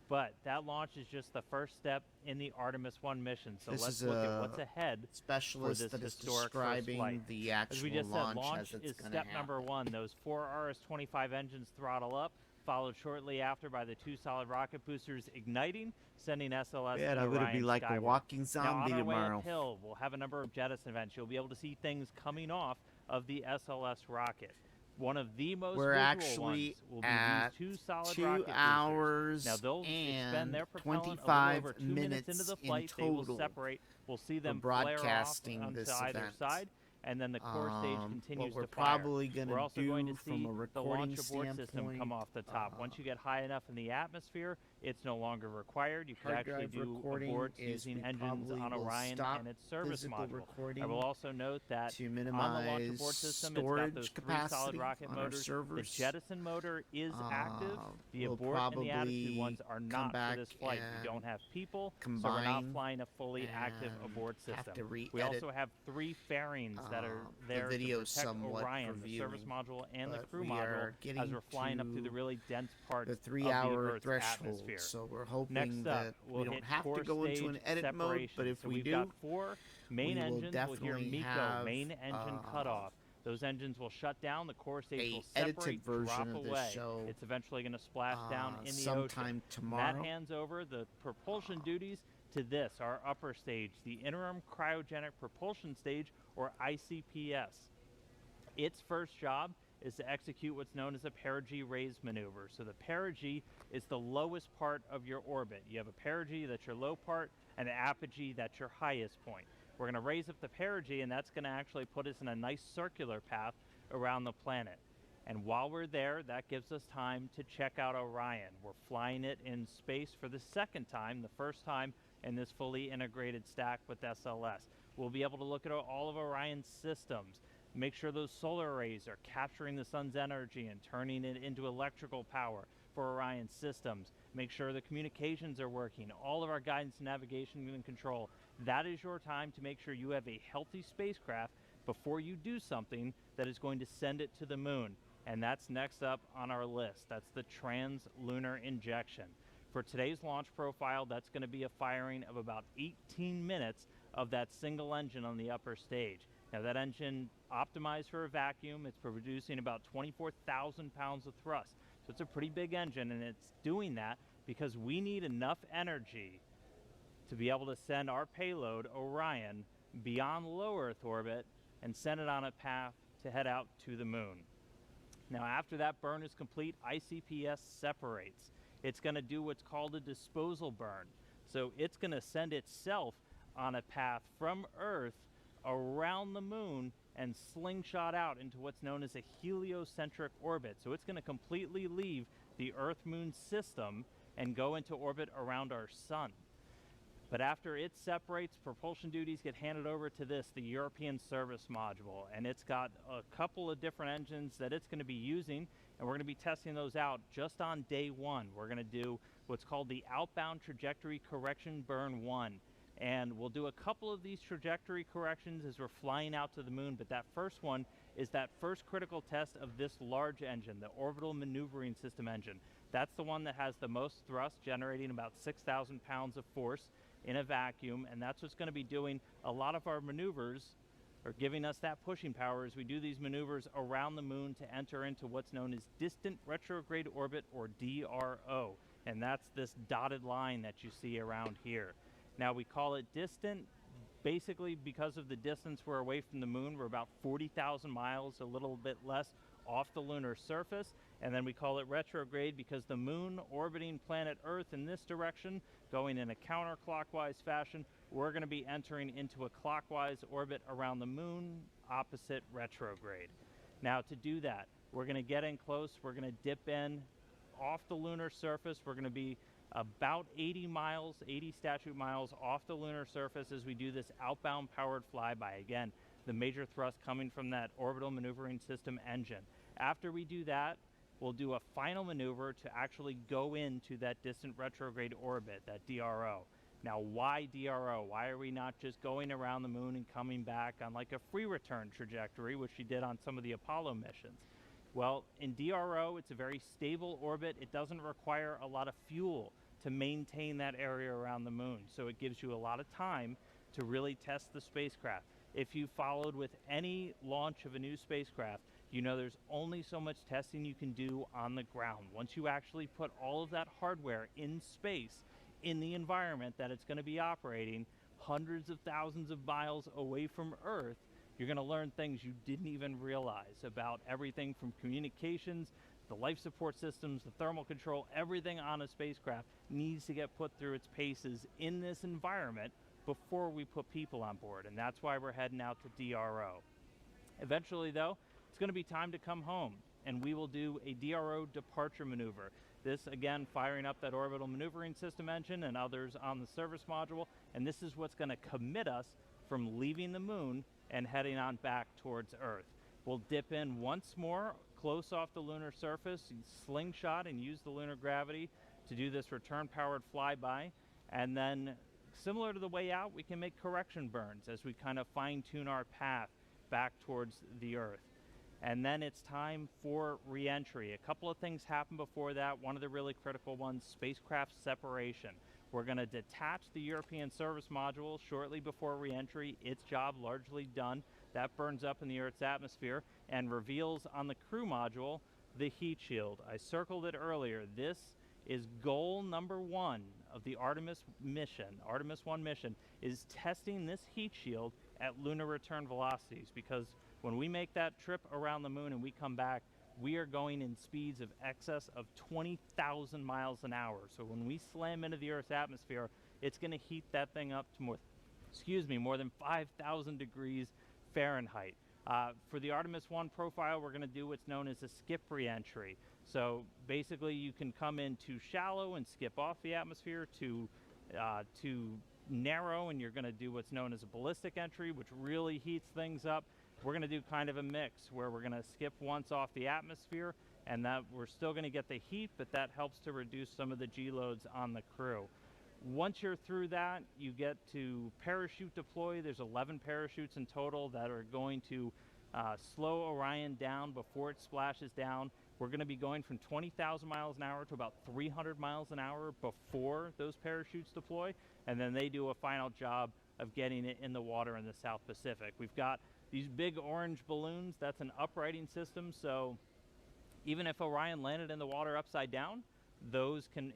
But that launch is just the first step in the Artemis I mission. So This let's is look a at what's ahead specialist for this that is historic describing first flight. the actual As we just launch said, launch as it's is gonna step happen. number one. Those 4 RS-25 engines throttle up, followed shortly after by the 2 solid rocket boosters igniting, sending SLS Yeah, and I'm gonna Orion be like a skyward. walking Now, zombie on our way tomorrow. uphill, we'll have a number of jettison events. You'll be able to see things coming off of the SLS rocket. One of the most We're visual actually ones will be at these 2 solid 2 rocket hours boosters. Now they'll expend and their propellant a little 25 over 2 minutes into the minutes in flight. They will total separate. We'll see for them flare off broadcasting onto this either event. side, and then the core stage continues What we're to fire. probably gonna We're also going to do see from a the recording launch abort system come standpoint, off the top. Once you get high enough in the atmosphere, it's no longer required. You can hard actually drive do recording aborts is using we engines probably on will Orion stop and its service physical module. recording I will also note that to on the launch minimize abort system, storage it's got those 3 capacity solid rocket on our motors. The servers. jettison motor is active. The We'll abort and the attitude probably ones are come not for back this flight. We don't and have people, so we're not combine flying a fully active and abort have system. to We re-edit, also have 3 fairings that are the there to video protect somewhat Orion, for the service viewing, module, and the but crew we module are as getting we're flying up through the to really dense parts the of the 3-hour Earth's threshold. atmosphere. So we're hoping Next up, that we'll we don't hit have to core go into an stage edit mode, but separation. if So we we've do, got 4 main we will engines. We'll hear definitely MECO, have main engine cutoff. Those engines will shut down. The core stage will edited separate, version drop of this away. show, It's eventually going to splash down in the sometime ocean. tomorrow. That hands over the propulsion duties to this, our upper stage, the interim cryogenic propulsion stage, or ICPS. Its first job is to execute what's known as a perigee raise maneuver. So the perigee is the lowest part of your orbit. You have a perigee, that's your low part, and an apogee, that's your highest point. We're going to raise up the perigee, and that's going to actually put us in a nice circular path around the planet. And while we're there, that gives us time to check out Orion. We're flying it in space for the second time, the first time in this fully integrated stack with SLS. We'll be able to look at all of Orion's systems, make sure those solar arrays are capturing the sun's energy and turning it into electrical power for Orion's systems, make sure the communications are working, all of our guidance, navigation, and control. That is your time to make sure you have a healthy spacecraft before you do something that is going to send it to the moon. And that's next up on our list. That's the trans-lunar injection. For today's launch profile, that's going to be a firing of about 18 minutes of that single engine on the upper stage. Now that engine optimized for a vacuum, it's producing about 24,000 pounds of thrust. So it's a pretty big engine, and it's doing that because we need enough energy to be able to send our payload, Orion, beyond low Earth orbit and send it on a path to head out to the moon. Now after that burn is complete, ICPS separates. It's going to do what's called a disposal burn. So it's going to send itself on a path from Earth around the moon and slingshot out into what's known as a heliocentric orbit. So it's going to completely leave the Earth-Moon system and go into orbit around our sun. But after it separates, propulsion duties get handed over to this, the European Service Module, and it's got a couple of different engines that it's going to be using, and we're going to be testing those out just on day one. We're going to do what's called the Outbound Trajectory Correction Burn 1, and we'll do a couple of these trajectory corrections as we're flying out to the moon, but that first one is that first critical test of this large engine, the Orbital Maneuvering System engine. That's the one that has the most thrust, generating about 6,000 pounds of force in a vacuum, and that's what's going to be doing a lot of our maneuvers, or giving us that pushing power as we do these maneuvers around the moon to enter into what's known as Distant Retrograde Orbit, or DRO, and that's this dotted line that you see around here. Now, we call it distant basically because of the distance we're away from the moon. We're about 40,000 miles, a little bit less, off the lunar surface. And then we call it retrograde because the moon orbiting planet Earth in this direction, going in a counterclockwise fashion, we're going to be entering into a clockwise orbit around the moon, opposite retrograde. Now, to do that, we're going to get in close. We're going to dip in off the lunar surface. We're going to be about 80 miles, 80 statute miles off the lunar surface as we do this outbound powered flyby. Again, the major thrust coming from that Orbital Maneuvering System engine. After we do that, we'll do a final maneuver to actually go into that distant retrograde orbit, that DRO. Now, why DRO? Why are we not just going around the moon and coming back on like a free return trajectory, which we did on some of the Apollo missions? Well, in DRO, it's a very stable orbit. It doesn't require a lot of fuel to maintain that area around the moon. So it gives you a lot of time to really test the spacecraft. If you followed with any launch of a new spacecraft, you know there's only so much testing you can do on the ground. Once you actually put all of that hardware in space, in the environment that it's going to be operating, hundreds of thousands of miles away from Earth, you're going to learn things you didn't even realize about everything from communications, the life support systems, the thermal control. Everything on a spacecraft needs to get put through its paces in this environment before we put people on board, and that's why we're heading out to DRO. Eventually, though, it's going to be time to come home, and we will do a DRO departure maneuver. This, again, firing up that Orbital Maneuvering System engine and others on the service module, and this is what's going to commit us from leaving the moon and heading on back towards Earth. We'll dip in once more, close off the lunar surface, slingshot and use the lunar gravity to do this return-powered flyby, and then, similar to the way out, we can make correction burns as we kind of fine-tune our path back towards the Earth. And then it's time for re-entry. A couple of things happen before that. One of the really critical ones, spacecraft separation. We're going to detach the European Service Module shortly before re-entry. Its job largely done. That burns up in the Earth's atmosphere and reveals on the crew module the heat shield. I circled it earlier. This is goal number one of the Artemis mission. Artemis I mission is testing this heat shield at lunar return velocities, because when we make that trip around the moon and we come back, we are going in speeds of excess of 20,000 miles an hour. So when we slam into the Earth's atmosphere, it's going to heat that thing up to more than 5,000 degrees Fahrenheit. For the Artemis I profile, we're going to do what's known as a skip re-entry. So basically, you can come in too shallow and skip off the atmosphere, too narrow, and you're going to do what's known as a ballistic entry, which really heats things up. We're going to do kind of a mix where we're going to skip once off the atmosphere, and that we're still going to get the heat, but that helps to reduce some of the G loads on the crew. Once you're through that, you get to parachute deploy. There's 11 parachutes in total that are going to slow Orion down before it splashes down. We're going to be going from 20,000 miles an hour to about 300 miles an hour before those parachutes deploy, and then they do a final job of getting it in the water in the South Pacific. We've got these big orange balloons. That's an uprighting system, so even if Orion landed in the water upside down, those can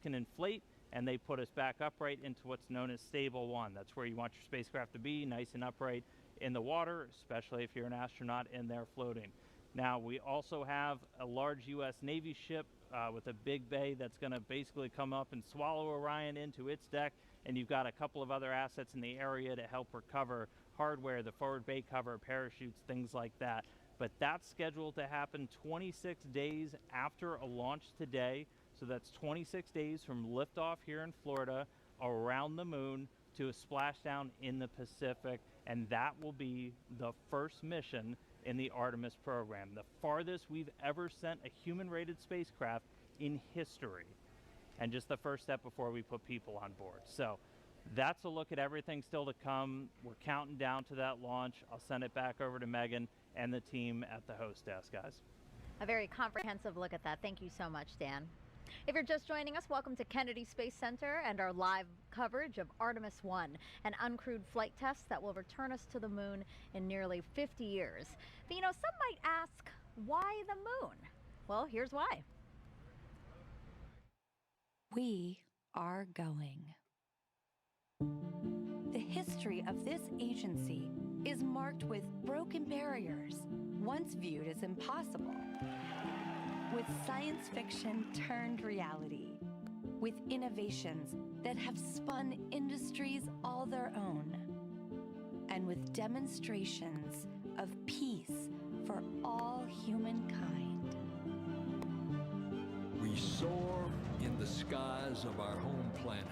inflate, and they put us back upright into what's known as stable one. That's where you want your spacecraft to be, nice and upright in the water, especially if you're an astronaut in there floating. Now, we also have a large U.S. Navy ship with a big bay that's going to basically come up and swallow Orion into its deck, and you've got a couple of other assets in the area to help recover hardware, the forward bay cover, parachutes, things like that. But that's scheduled to happen 26 days after a launch today. So that's 26 days from liftoff here in Florida. around the moon to a splashdown in the Pacific, and that will be the first mission in the Artemis program, the farthest we've ever sent a human-rated spacecraft in history, and just the first step before we put people on board. So that's a look at everything still to come. We're counting down to that launch. I'll send it back over to Megan and the team at the host desk, guys. A very comprehensive look at that. Thank you so much, Dan. If you're just joining us, welcome to Kennedy Space Center and our live coverage of Artemis I, an uncrewed flight test that will return us to the moon in nearly 50 years. But some might ask, why the moon? Well, here's why. We are going. The history of this agency is marked with broken barriers, once viewed as impossible, with science fiction turned reality, with innovations that have spun industries all their own, and with demonstrations of peace for all humankind. We soar in the skies of our home planet.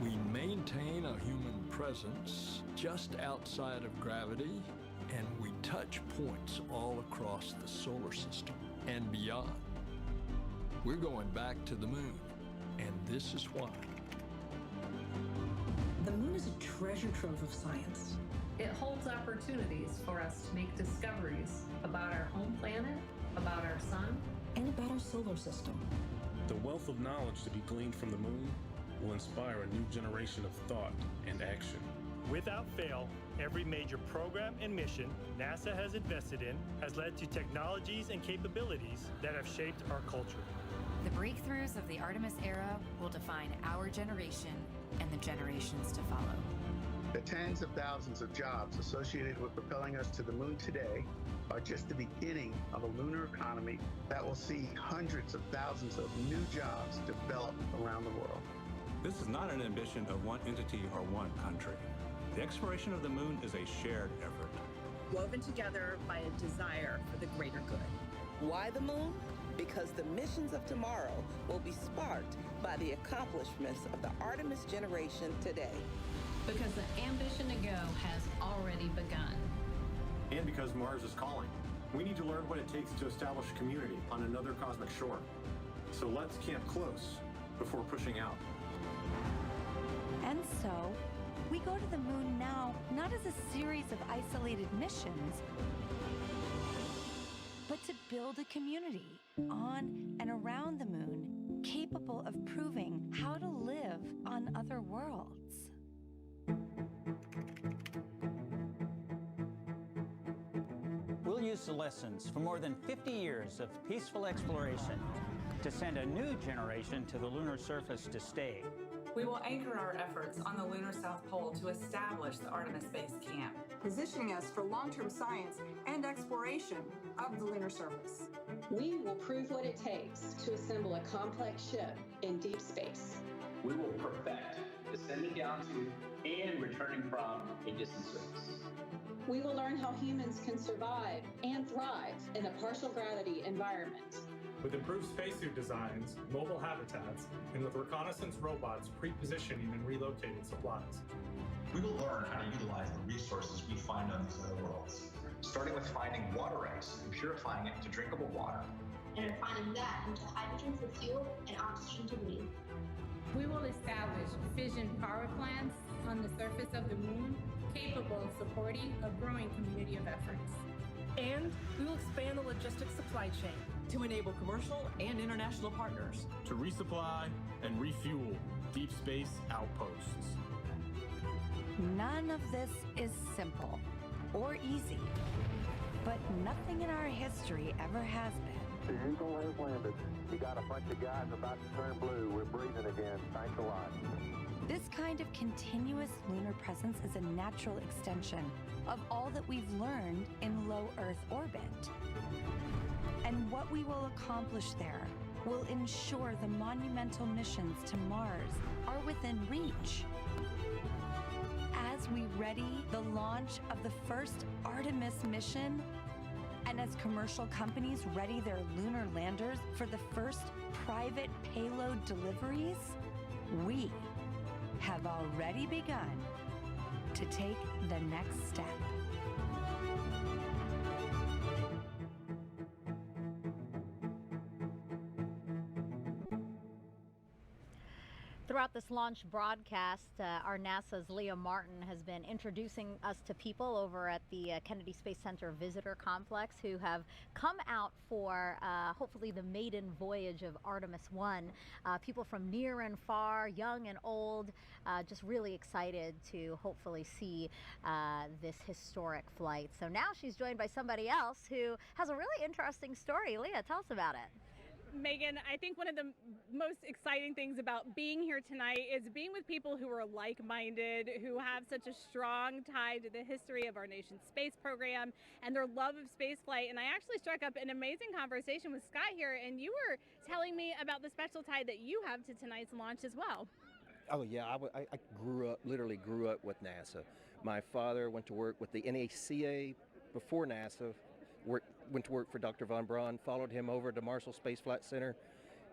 We maintain a human presence just outside of gravity, and we touch points all across the solar system and beyond. We're going back to the moon, and this is why. The moon is a treasure trove of science. It holds opportunities for us to make discoveries about our home planet, about our sun, and about our solar system. The wealth of knowledge to be gleaned from the moon will inspire a new generation of thought and action. Without fail, every major program and mission NASA has invested in has led to technologies and capabilities that have shaped our culture. The breakthroughs of the Artemis era will define our generation and the generations to follow. The tens of thousands of jobs associated with propelling us to the moon today are just the beginning of a lunar economy that will see hundreds of thousands of new jobs develop around the world. This is not an ambition of one entity or one country. The exploration of the moon is a shared effort, woven together by a desire for the greater good. Why the moon? Because the missions of tomorrow will be sparked by the accomplishments of the Artemis generation today. Because the ambition to go has already begun. And because Mars is calling. We need to learn what it takes to establish a community on another cosmic shore. So let's camp close before pushing out. And so, we go to the moon now, not as a series of isolated missions, but to build a community on and around the moon capable of proving how to live on other worlds. We'll use the lessons from more than 50 years of peaceful exploration to send a new generation to the lunar surface to stay. We will anchor our efforts on the lunar South Pole to establish the Artemis Base Camp, positioning us for long-term science and exploration of the lunar surface. We will prove what it takes to assemble a complex ship in deep space. We will perfect descending down to and returning from a distant surface. We will learn how humans can survive and thrive in a partial gravity environment. With improved spacesuit designs, mobile habitats, and with reconnaissance robots pre-positioning and relocating supplies. We will learn how to utilize the resources we find on these other worlds, starting with finding water ice and purifying it to drinkable water. And refining that into hydrogen for fuel and oxygen to breathe. We will establish fission power plants on the surface of the moon, capable of supporting a growing community of efforts. And we will expand the logistics supply chain to enable commercial and international partners to resupply and refuel deep space outposts. None of this is simple or easy, but nothing in our history ever has been. The Eagle has landed. You got a bunch of guys about to turn blue. We're breathing again. Thanks a lot. This kind of continuous lunar presence is a natural extension of all that we've learned in low Earth orbit. And what we will accomplish there will ensure the monumental missions to Mars are within reach. As we ready the launch of the first Artemis mission, and as commercial companies ready their lunar landers for the first private payload deliveries, we have already begun to take the next step. Throughout this launch broadcast, our NASA's Leah Martin has been introducing us to people over at the Kennedy Space Center Visitor Complex who have come out for hopefully the maiden voyage of Artemis I. People from near and far, young and old, just really excited to hopefully see this historic flight. So now she's joined by somebody else who has a really interesting story. Leah, tell us about it. Megan, I think one of the most exciting things about being here tonight is being with people who are like-minded, who have such a strong tie to the history of our nation's space program and their love of spaceflight. And I actually struck up an amazing conversation with Scott here, and you were telling me about the special tie that you have to tonight's launch as well. Oh yeah, I literally grew up with NASA. My father went to work with the NACA before NASA. Went to work for Dr. Von Braun, followed him over to Marshall Space Flight Center,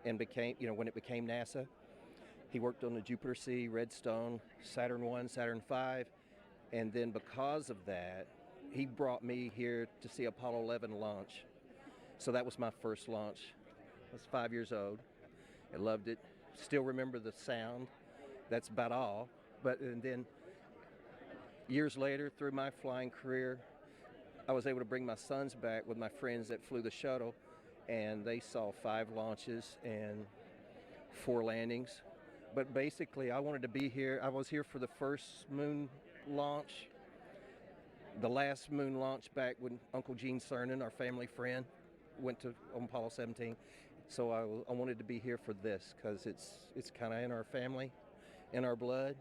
and became, when it became NASA. He worked on the Jupiter C, Redstone, Saturn I, Saturn V, and then because of that, he brought me here to see Apollo 11 launch. So that was my first launch. I was 5 years old. I loved it. Still remember the sound. That's about all. And then years later, through my flying career, I was able to bring my sons back with my friends that flew the shuttle, and they saw 5 launches and 4 landings. But basically, I wanted to be here. I was here for the first moon launch, the last moon launch back when Uncle Gene Cernan, our family friend, went to on Apollo 17. So I wanted to be here for this because it's kind of in our family, in our blood.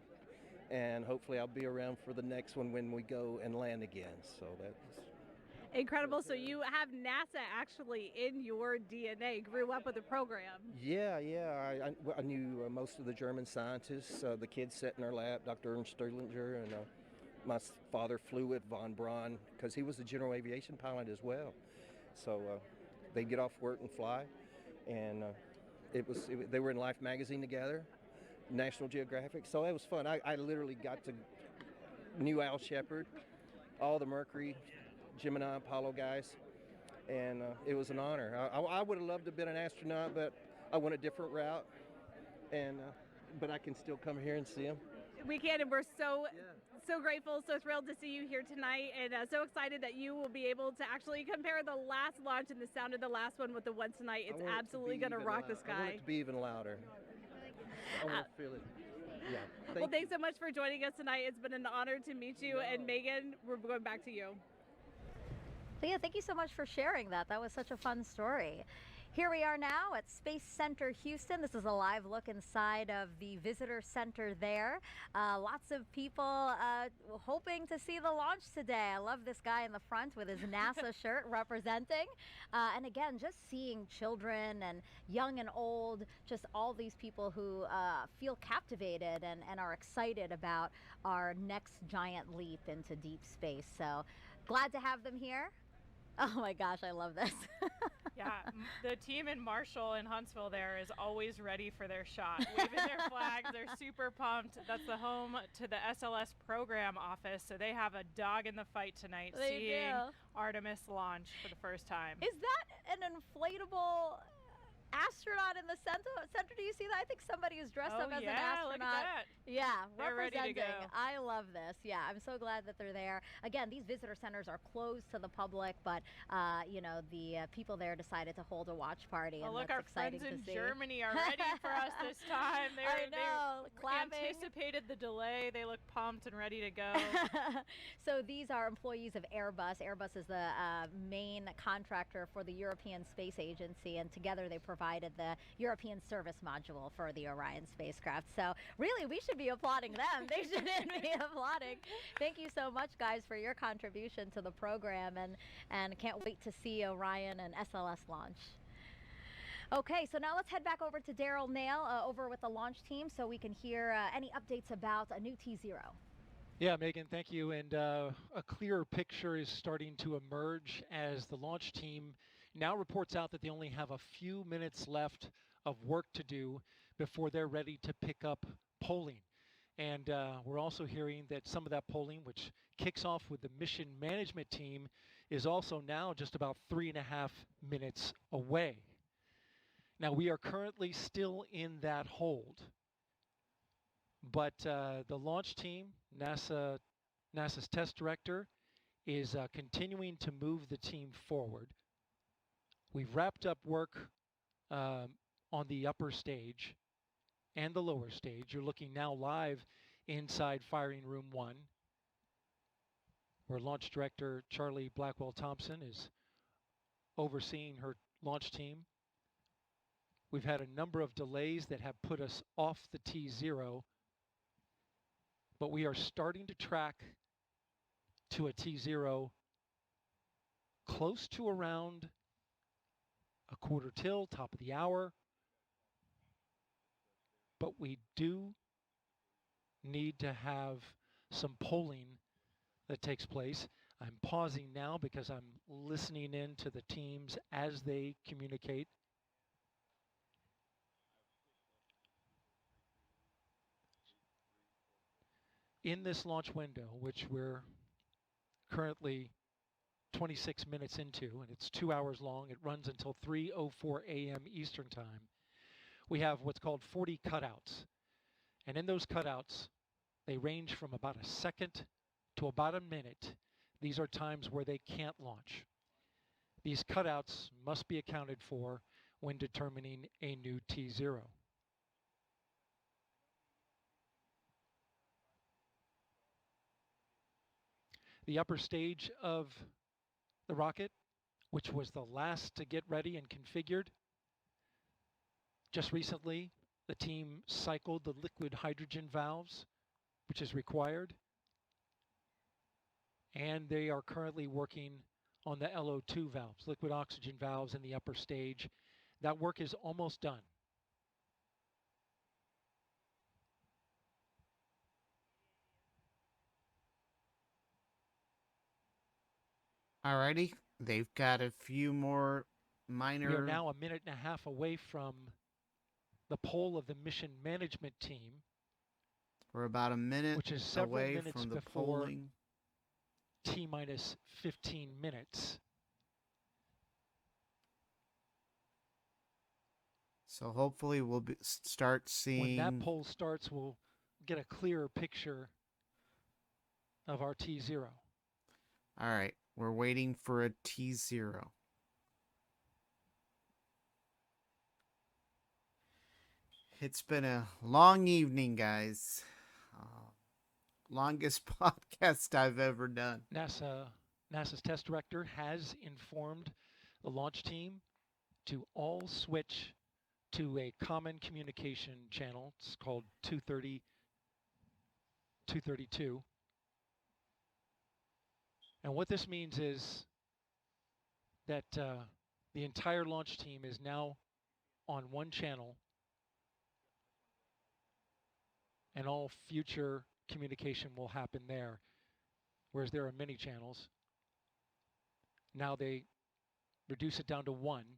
And hopefully I'll be around for the next one when we go and land again. So that's incredible. So you have NASA actually in your DNA, grew up with the program. Yeah. I knew most of the German scientists. The kids sat in our lap, Dr. Ernst Stirlinger, and my father flew with Von Braun because he was a general aviation pilot as well. So they'd get off work and fly. And they were in Life magazine together, National Geographic. So it was fun. I literally knew Al Shepard, all the Mercury, Gemini, Apollo guys, and it was an honor. I would have loved to have been an astronaut, but I went a different route, and but I can still come here and see them. We can, and we're so grateful, so thrilled to see you here tonight, and so excited that you will be able to actually compare the last launch and the sound of the last one with the one tonight. It's absolutely going to rock the sky. I want it to be even louder. I want to feel it. Yeah. Thanks so much for joining us tonight. It's been an honor to meet you, and Megan, we're going back to you. Leah, thank you so much for sharing that. That was such a fun story. Here we are now at Space Center Houston. This is a live look inside of the visitor center there. Lots of people hoping to see the launch today. I love this guy in the front with his NASA shirt representing. And again, just seeing children and young and old, just all these people who feel captivated and are excited about our next giant leap into deep space. So glad to have them here. Oh my gosh, I love this. Yeah, the team in Marshall and Huntsville there is always ready for their shot, waving their flags. They're super pumped. That's the home to the SLS program office, so they have a dog in the fight tonight, seeing Artemis launch for the first time. Is that an inflatable astronaut in the center? Do you see that? I think somebody is dressed up as an astronaut. Look at that. Yeah, they're representing. Ready to go. I love this. Yeah, I'm so glad that they're there. Again, these visitor centers are closed to the public, but the people there decided to hold a watch party, and look, that's our exciting friends to see. in Germany are ready for us this time. I know, they anticipated the delay. They look pumped and ready to go. So these are employees of Airbus. Airbus is the main contractor for the European Space Agency, and together they provided the European service module for the Orion spacecraft. So really, we should be applauding them. They shouldn't be applauding. Thank you so much, guys, for your contribution to the program, and can't wait to see Orion and SLS launch. Okay, so now let's head back over to Daryl Nail over with the launch team so we can hear any updates about a new T0. Yeah, Megan, thank you. And a clearer picture is starting to emerge as the launch team now reports out that they only have a few minutes left of work to do before they're ready to pick up polling. And we're also hearing that some of that polling, which kicks off with the mission management team, is also now just about 3.5 minutes away. Now, we are currently still in that hold, but the launch team, NASA's test director, is continuing to move the team forward. We've wrapped up work on the upper stage and the lower stage. You're looking now live inside Firing Room 1, where Launch Director Charlie Blackwell Thompson is overseeing her launch team. We've had a number of delays that have put us off the T0, but we are starting to track to a T0 close to around a quarter till, top of the hour. But we do need to have some polling that takes place. I'm pausing now because I'm listening in to the teams as they communicate. In this launch window, which we're currently 26 minutes into, and it's 2 hours long, it runs until 3:04 a.m. Eastern Time, we have what's called 40 cutouts. And in those cutouts, they range from about a second to about a minute. These are times where they can't launch. These cutouts must be accounted for when determining a new T0. The upper stage of the rocket, which was the last to get ready and configured, just recently the team cycled the liquid hydrogen valves, which is required, and they are currently working on the LO2 valves, liquid oxygen valves in the upper stage. That work is almost done. Alrighty, they've got a few more minor... We are now a minute and a half away from the poll of the mission management team. We're about a minute which is several away minutes from the before polling. T-minus 15 minutes. So hopefully we'll start seeing... When that poll starts, we'll get a clearer picture of our T0. All right, we're waiting for a T0. It's been a long evening, guys. Longest podcast I've ever done. NASA's test director has informed the launch team to all switch to a common communication channel. It's called 232. And what this means is that the entire launch team is now on one channel, and all future communication will happen there, whereas there are many channels. Now they reduce it down to one.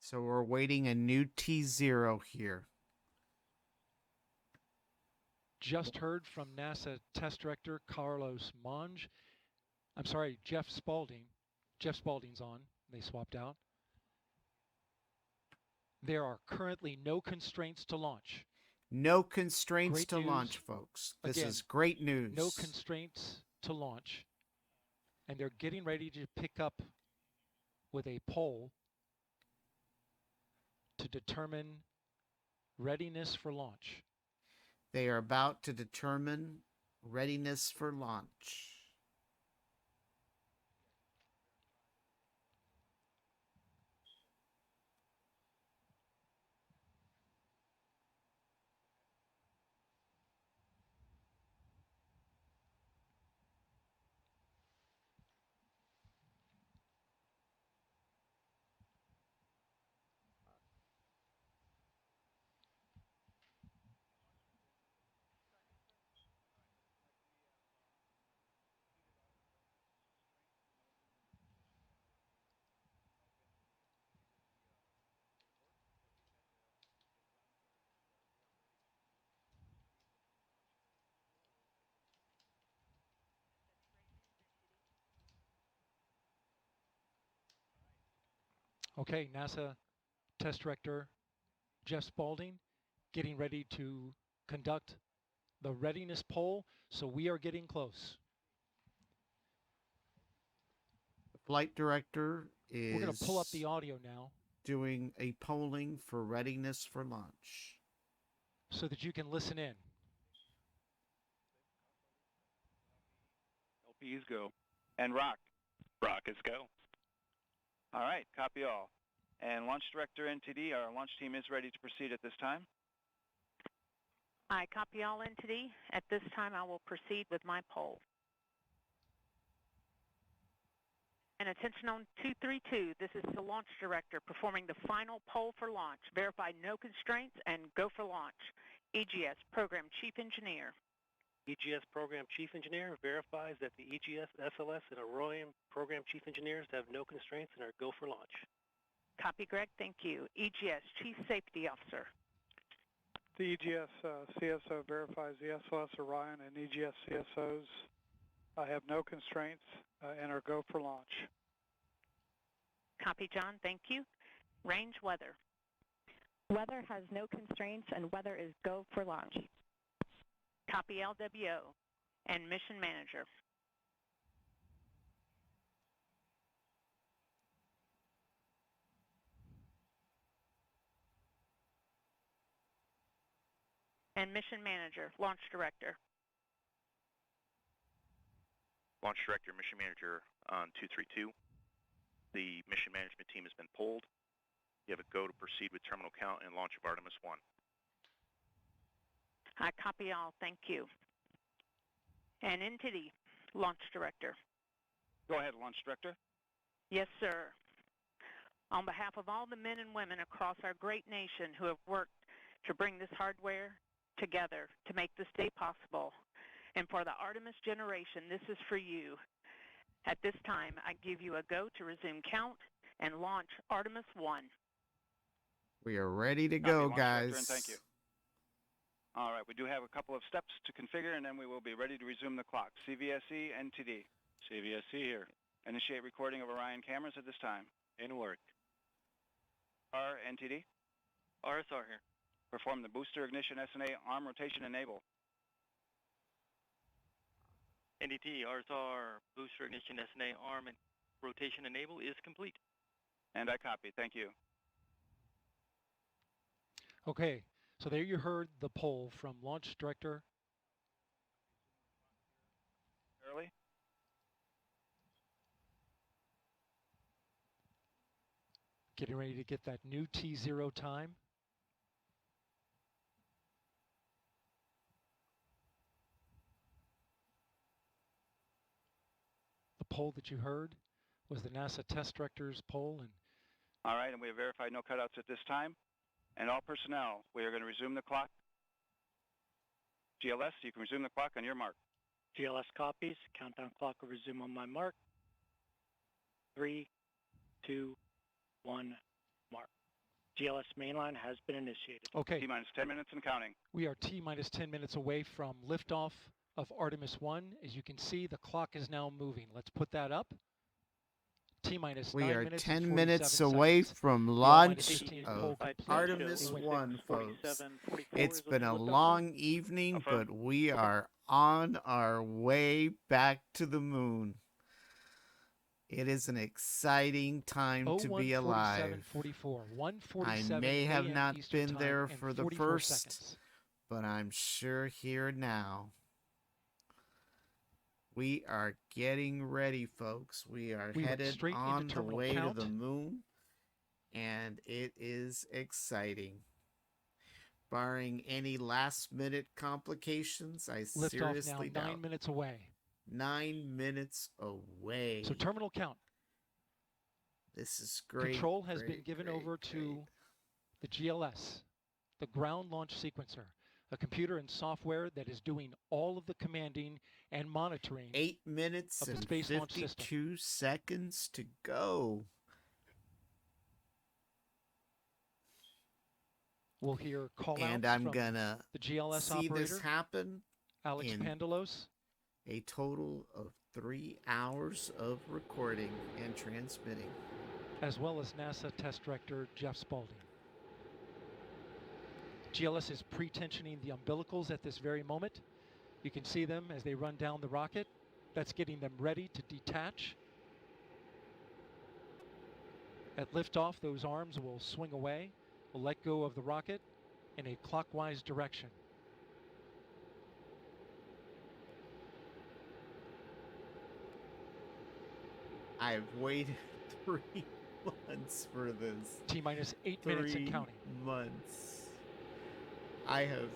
So we're waiting a new T0 here. Just heard from NASA test director Carlos Monge. I'm sorry, Jeff Spaulding. Jeff Spaulding's on. They swapped out. There are currently no constraints to launch. No constraints Great to news. launch, folks. This Again, is great news. No constraints to launch. And they're getting ready to pick up with a poll to determine readiness for launch. They are about to determine readiness for launch. Okay, NASA Test Director Jeff Spaulding getting ready to conduct the readiness poll, so we are getting close. The flight director is... We're going to pull up the audio now. Doing a polling for readiness for launch. So that you can listen in. LPs go. And rockets go. All right, copy all. And Launch Director NTD, our launch team is ready to proceed at this time. I copy all NTD. At this time, I will proceed with my poll. And attention on 232, this is the Launch Director performing the final poll for launch. Verify no constraints and go for launch. EGS Program Chief Engineer. EGS Program Chief Engineer verifies that the EGS, SLS, and Orion Program Chief Engineers have no constraints and are go for launch. Copy, Greg. Thank you. EGS Chief Safety Officer. The EGS CSO verifies the SLS, Orion, and EGS CSOs have no constraints and are go for launch. Copy, John. Thank you. Range weather. Weather has no constraints and weather is go for launch. Copy, LWO. And Mission Manager. And Mission Manager, Launch Director. Launch Director, Mission Manager on 232. The mission management team has been polled. You have a go to proceed with terminal count and launch of Artemis I. I copy all. Thank you. And NTD, Launch Director. Go ahead, Launch Director. Yes, sir. On behalf of all the men and women across our great nation who have worked to bring this hardware together to make this day possible, and for the Artemis generation, this is for you. At this time, I give you a go to resume count and launch Artemis I. We are ready to go, guys. And thank you. All right, we do have a couple of steps to configure, and then we will be ready to resume the clock. CVSE, NTD. CVSE here. Initiate recording of Orion cameras at this time. In work. R, NTD. RSR here. Perform the booster ignition SNA arm rotation enable. NDT, RSR, booster ignition SNA arm and rotation enable is complete. And I copy. Thank you. Okay, so there you heard the poll from Launch Director. Early. Getting ready to get that new T0 time. The poll that you heard was the NASA Test Director's poll. And all right, and we have verified no cutouts at this time. And all personnel, we are going to resume the clock. GLS, you can resume the clock on your mark. GLS copies. Countdown clock will resume on my mark. 3, 2, 1, mark. GLS mainline has been initiated. Okay. T-minus 10 minutes and counting. We are T-minus 10 minutes away from liftoff of Artemis I. As you can see, the clock is now moving. Let's put that up. T-minus 9 minutes. We are 10 minutes away from launch of Artemis I, folks. It's been a long evening, but we are on our way back to the moon. It is an exciting time to be alive. I may have not been there for the first, but I'm sure here now. We are getting ready, folks. We are headed on the way to the moon, and it is exciting. Barring any last-minute complications, I seriously doubt. 9 minutes away. 9 minutes away. So terminal count. This is great. Control has been given over to the GLS, the ground launch sequencer, a computer and software that is doing all of the commanding and monitoring. 8 minutes of the and space 52 seconds to go. We'll hear call and outs I'm from gonna the GLS see operator, this happen. Alex in Pandalos. A total of 3 hours of recording and transmitting. as well as NASA Test Director Jeff Spaulding. GLS is pre-tensioning the umbilicals at this very moment. You can see them as they run down the rocket. That's getting them ready to detach. At liftoff, those arms will swing away. We'll let go of the rocket in a clockwise direction. I've waited 3 months for this. T-minus 8 minutes and counting. 3 months. I have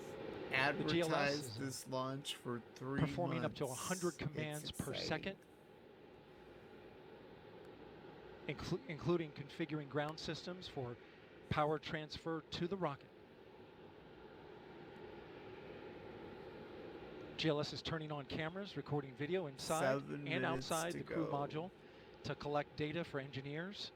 advertised this launch for 3 performing months. Up to 100 commands per second, including configuring ground systems for power transfer to the rocket. GLS is turning on cameras, recording video inside and outside the crew module to collect data for engineers.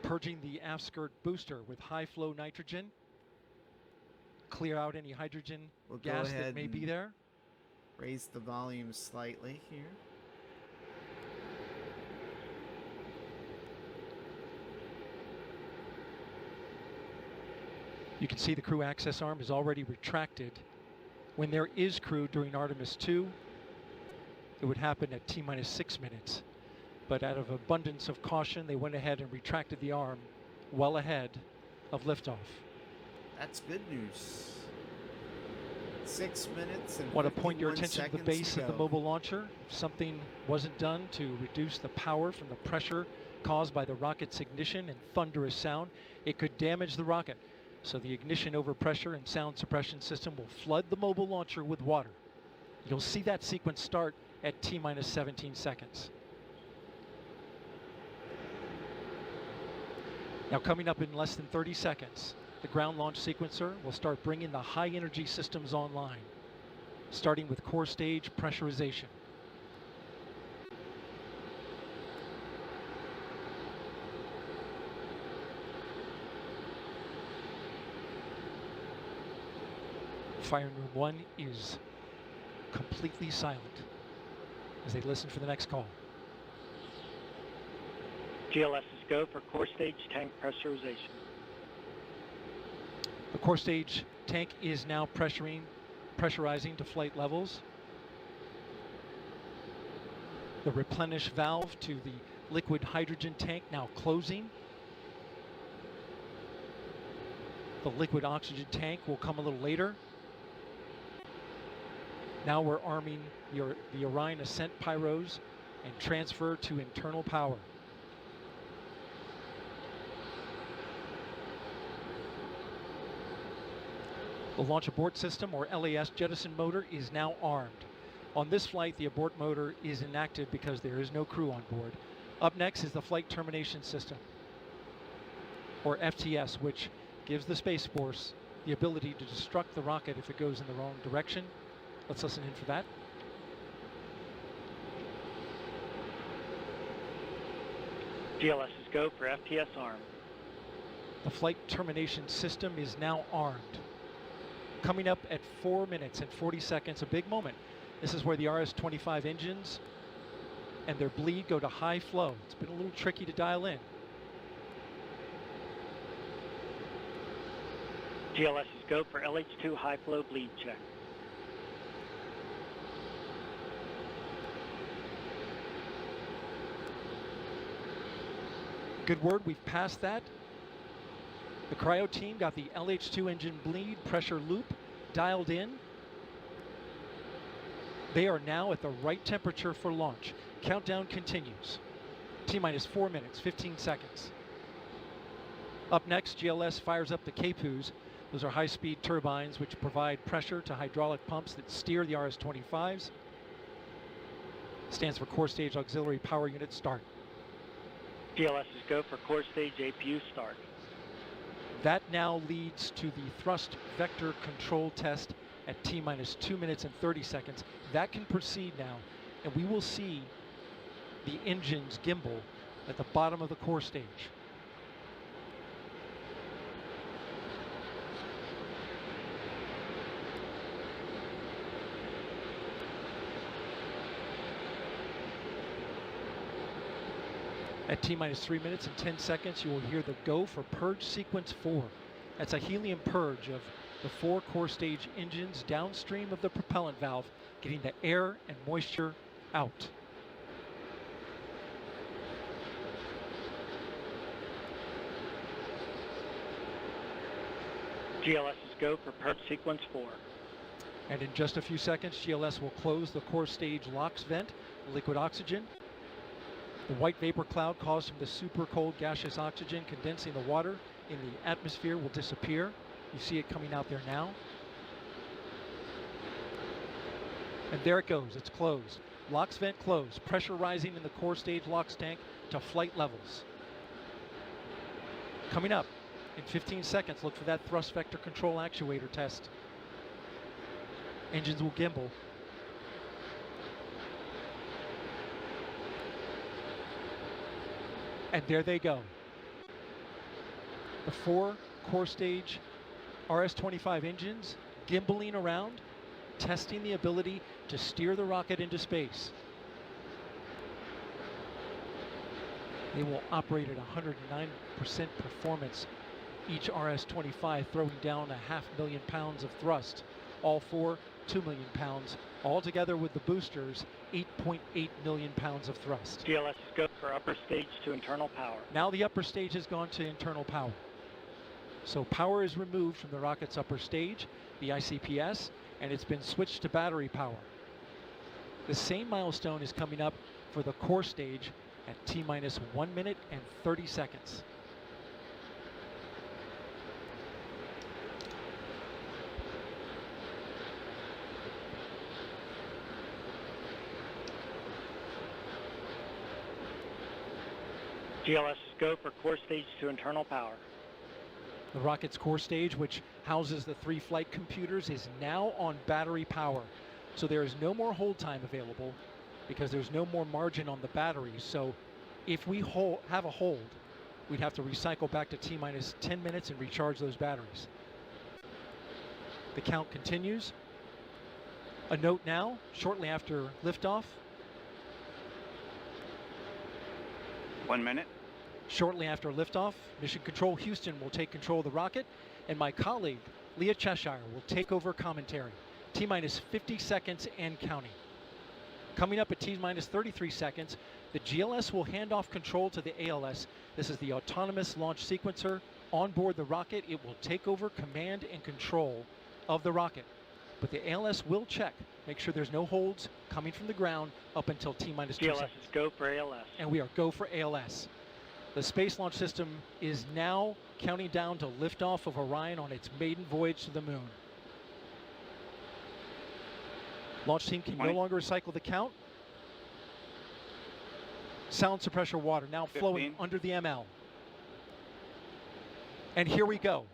Purging the aft skirt booster with high flow nitrogen. Clear out any hydrogen gas that may be there. Raise the volume slightly here. You can see the crew access arm is already retracted. When there is crew during Artemis II, it would happen at T-minus 6 minutes. But out of abundance of caution, they went ahead and retracted the arm well ahead of liftoff. That's good news. 6 minutes and I want to point your attention to the base to of the mobile launcher. If something wasn't done to reduce the power from the pressure caused by the rocket's ignition and thunderous sound, it could damage the rocket. So the ignition overpressure and sound suppression system will flood the mobile launcher with water. You'll see that sequence start at T-minus 17 seconds. Now coming up in less than 30 seconds, the ground launch sequencer will start bringing the high energy systems online, starting with core stage pressurization. Firing room 1 is completely silent as they listen for the next call. GLS is go for core stage tank pressurization. The core stage tank is now pressurizing to flight levels. The replenish valve to the liquid hydrogen tank now closing. The liquid oxygen tank will come a little later. Now we're arming the Orion ascent pyros and transfer to internal power. The launch abort system, or LAS jettison motor, is now armed. On this flight, the abort motor is inactive because there is no crew on board. Up next is the flight termination system, or FTS, which gives the Space Force the ability to destruct the rocket if it goes in the wrong direction. Let's listen in for that. GLS is go for FTS arm. The flight termination system is now armed. Coming up at 4 minutes and 40 seconds, a big moment. This is where the RS-25 engines and their bleed go to high flow. It's been a little tricky to dial in. GLS is go for LH2 high flow bleed check. Good word, we've passed that. The cryo team got the LH2 engine bleed pressure loop dialed in. They are now at the right temperature for launch. Countdown continues. T-minus 4 minutes, 15 seconds. Up next, GLS fires up the KPUs. Those are high-speed turbines which provide pressure to hydraulic pumps that steer the RS-25s. Stands for Core Stage Auxiliary Power Unit Start. GLS is go for core stage APU start. That now leads to the thrust vector control test at T-minus 2 minutes and 30 seconds. That can proceed now, and we will see the engines gimbal at the bottom of the core stage. At T-minus 3 minutes and 10 seconds, you will hear the go for purge sequence 4. That's a helium purge of the 4 core stage engines downstream of the propellant valve, getting the air and moisture out. GLS is go for purge sequence 4. And in just a few seconds, GLS will close the core stage LOX vent, liquid oxygen. The white vapor cloud caused from the super cold gaseous oxygen condensing the water in the atmosphere will disappear. You see it coming out there now. And there it goes, it's closed. LOX vent closed, pressure rising in the core stage LOX tank to flight levels. Coming up in 15 seconds, look for that thrust vector control actuator test. Engines will gimbal. And there they go. The 4 core stage RS-25 engines gimbaling around, testing the ability to steer the rocket into space. They will operate at 109% performance. Each RS-25 throwing down 500,000 pounds of thrust. All 4, 2 million pounds. All together with the boosters, 8.8 million pounds of thrust. GLS is go for upper stage to internal power. Now the upper stage has gone to internal power. So power is removed from the rocket's upper stage, the ICPS, and it's been switched to battery power. The same milestone is coming up for the core stage at T-minus 1 minute and 30 seconds. GLS is go for core stage to internal power. The rocket's core stage, which houses the 3 flight computers, is now on battery power. So there is no more hold time available because there's no more margin on the batteries. So if we have a hold, we'd have to recycle back to T-minus 10 minutes and recharge those batteries. The count continues. A note now, shortly after liftoff. 1 minute. Shortly after liftoff, Mission Control Houston will take control of the rocket, and my colleague, Leah Cheshire, will take over commentary. T-minus 50 seconds and counting. Coming up at T-minus 33 seconds, the GLS will hand off control to the ALS. This is the autonomous launch sequencer. On board the rocket, it will take over command and control of the rocket. But the ALS will check, make sure there's no holds coming from the ground up until T-minus 2 seconds. GLS is go for ALS. And we are go for ALS. The Space Launch System is now counting down to liftoff of Orion on its maiden voyage to the moon. Launch team can no longer recycle the count. Sound suppressor water now 15. Flowing under the ML. And here we go.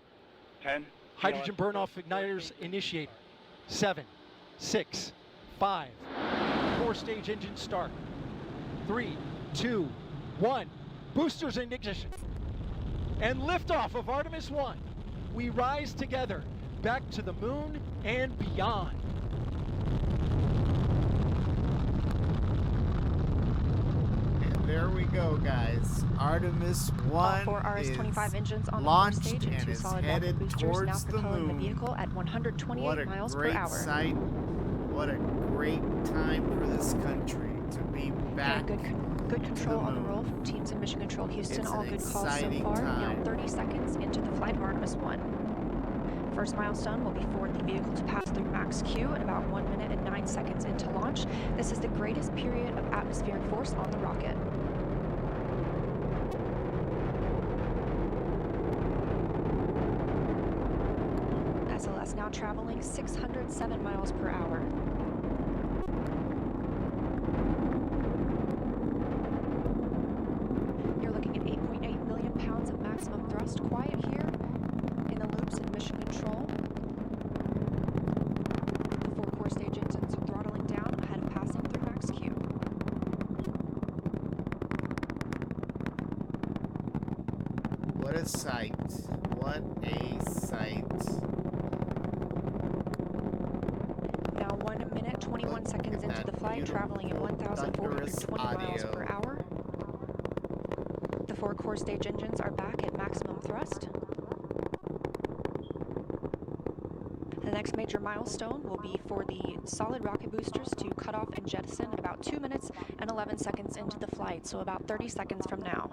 10. Hydrogen burn-off igniters initiated. 7, 6, 5. Core stage engine start. 3, 2, 1. Boosters in ignition. And liftoff of Artemis I. We rise together back to the moon and beyond. And there we go, guys. Artemis I All 4 RS-25 engines on the launched core stage and 2 is solid headed boosters towards now the propelling moon. the vehicle at 128 What a miles per great hour. sight. What a great time for this country to be back. Good control on the roll from teams in Mission Control Houston. It's All an good calls so exciting far. time. Now 30 seconds into the flight of Artemis I. First milestone will be for the vehicle to pass through max Q at about 1 minute and 9 seconds into launch. This is the greatest period of atmospheric force on the rocket. SLS now traveling 607 miles per hour. You're looking at 8.8 million pounds of maximum thrust. Quiet here in the loops in Mission Control. The 4 core stage engines are throttling down ahead of passing through max Q. What a sight. What a sight. Now 1 minute, 21 seconds into the flight, traveling at 1,420 miles per hour. core stage engines are back at maximum thrust. The next major milestone will be for the solid rocket boosters to cut off and jettison at about 2 minutes and 11 seconds into the flight, so about 30 seconds from now.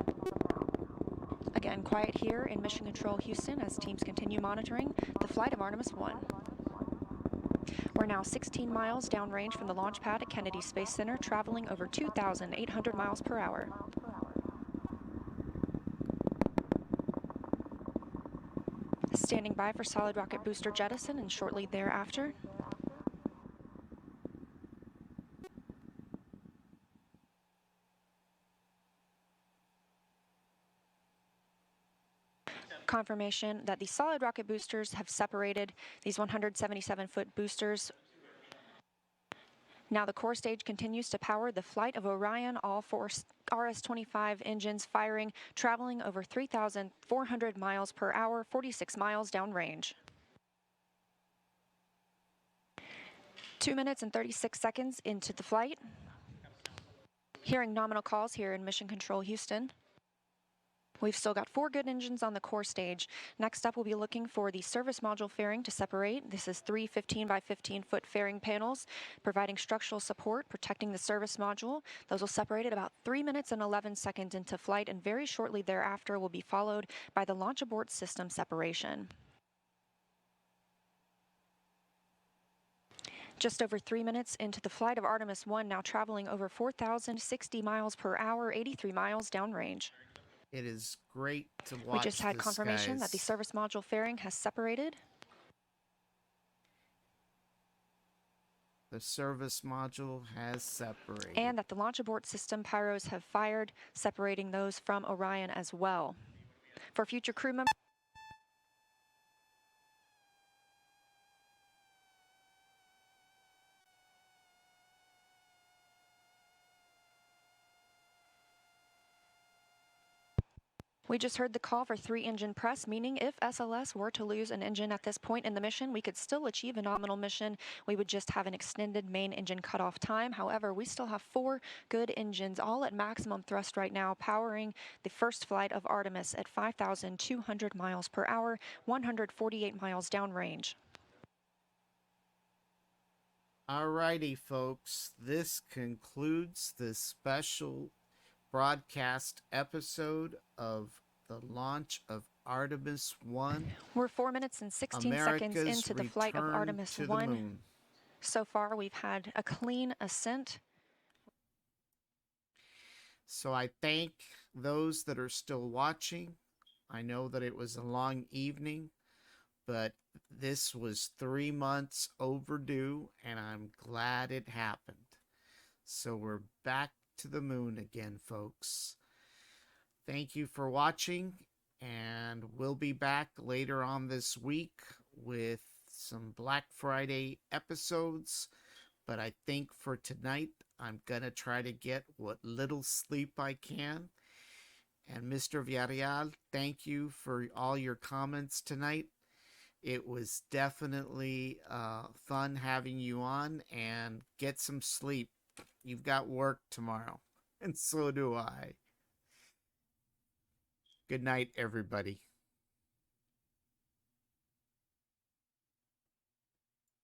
Again, quiet here in Mission Control Houston as teams continue monitoring the flight of Artemis I. We're now 16 miles downrange from the launch pad at Kennedy Space Center, traveling over 2,800 miles per hour. Standing by for solid rocket booster jettison and shortly thereafter. Confirmation that the solid rocket boosters have separated these 177-foot boosters. Now the core stage continues to power the flight of Orion, all four RS-25 engines firing, traveling over 3,400 miles per hour, 46 miles downrange. 2 minutes and 36 seconds into the flight. Hearing nominal calls here in Mission Control Houston. We've still got 4 good engines on the core stage. Next up, we'll be looking for the service module fairing to separate. This is 3 15 by 15 foot fairing panels, providing structural support, protecting the service module. Those will separate at about 3 minutes and 11 seconds into flight, and very shortly thereafter will be followed by the launch abort system separation. Just over 3 minutes into the flight of Artemis I, now traveling over 4,060 miles per hour, 83 miles downrange. It is great to watch. We just had this, confirmation guys. that the service module fairing has separated. The service module has separated. And that the launch abort system pyros have fired, separating those from Orion as well. For future crew members, we just heard the call for 3-engine press, meaning if SLS were to lose an engine at this point in the mission, we could still achieve a nominal mission. We would just have an extended main engine cutoff time. However, we still have 4 good engines, all at maximum thrust right now, powering the first flight of Artemis at 5,200 miles per hour, 148 miles downrange. Alrighty, folks. This concludes this special broadcast episode of the launch of Artemis I. We're 4 minutes and 16 seconds into the flight of Artemis I. So far, we've had a clean ascent. So I thank those that are still watching. I know that it was a long evening, but this was 3 months overdue, and I'm glad it happened. So we're back to the moon again, folks. Thank you for watching, and we'll be back later on this week with some Black Friday episodes. But I think for tonight, I'm going to try to get what little sleep I can. And Mr. Villarreal, thank you for all your comments tonight. It was definitely fun having you on, and get some sleep. You've got work tomorrow, and so do I. Good night, everybody.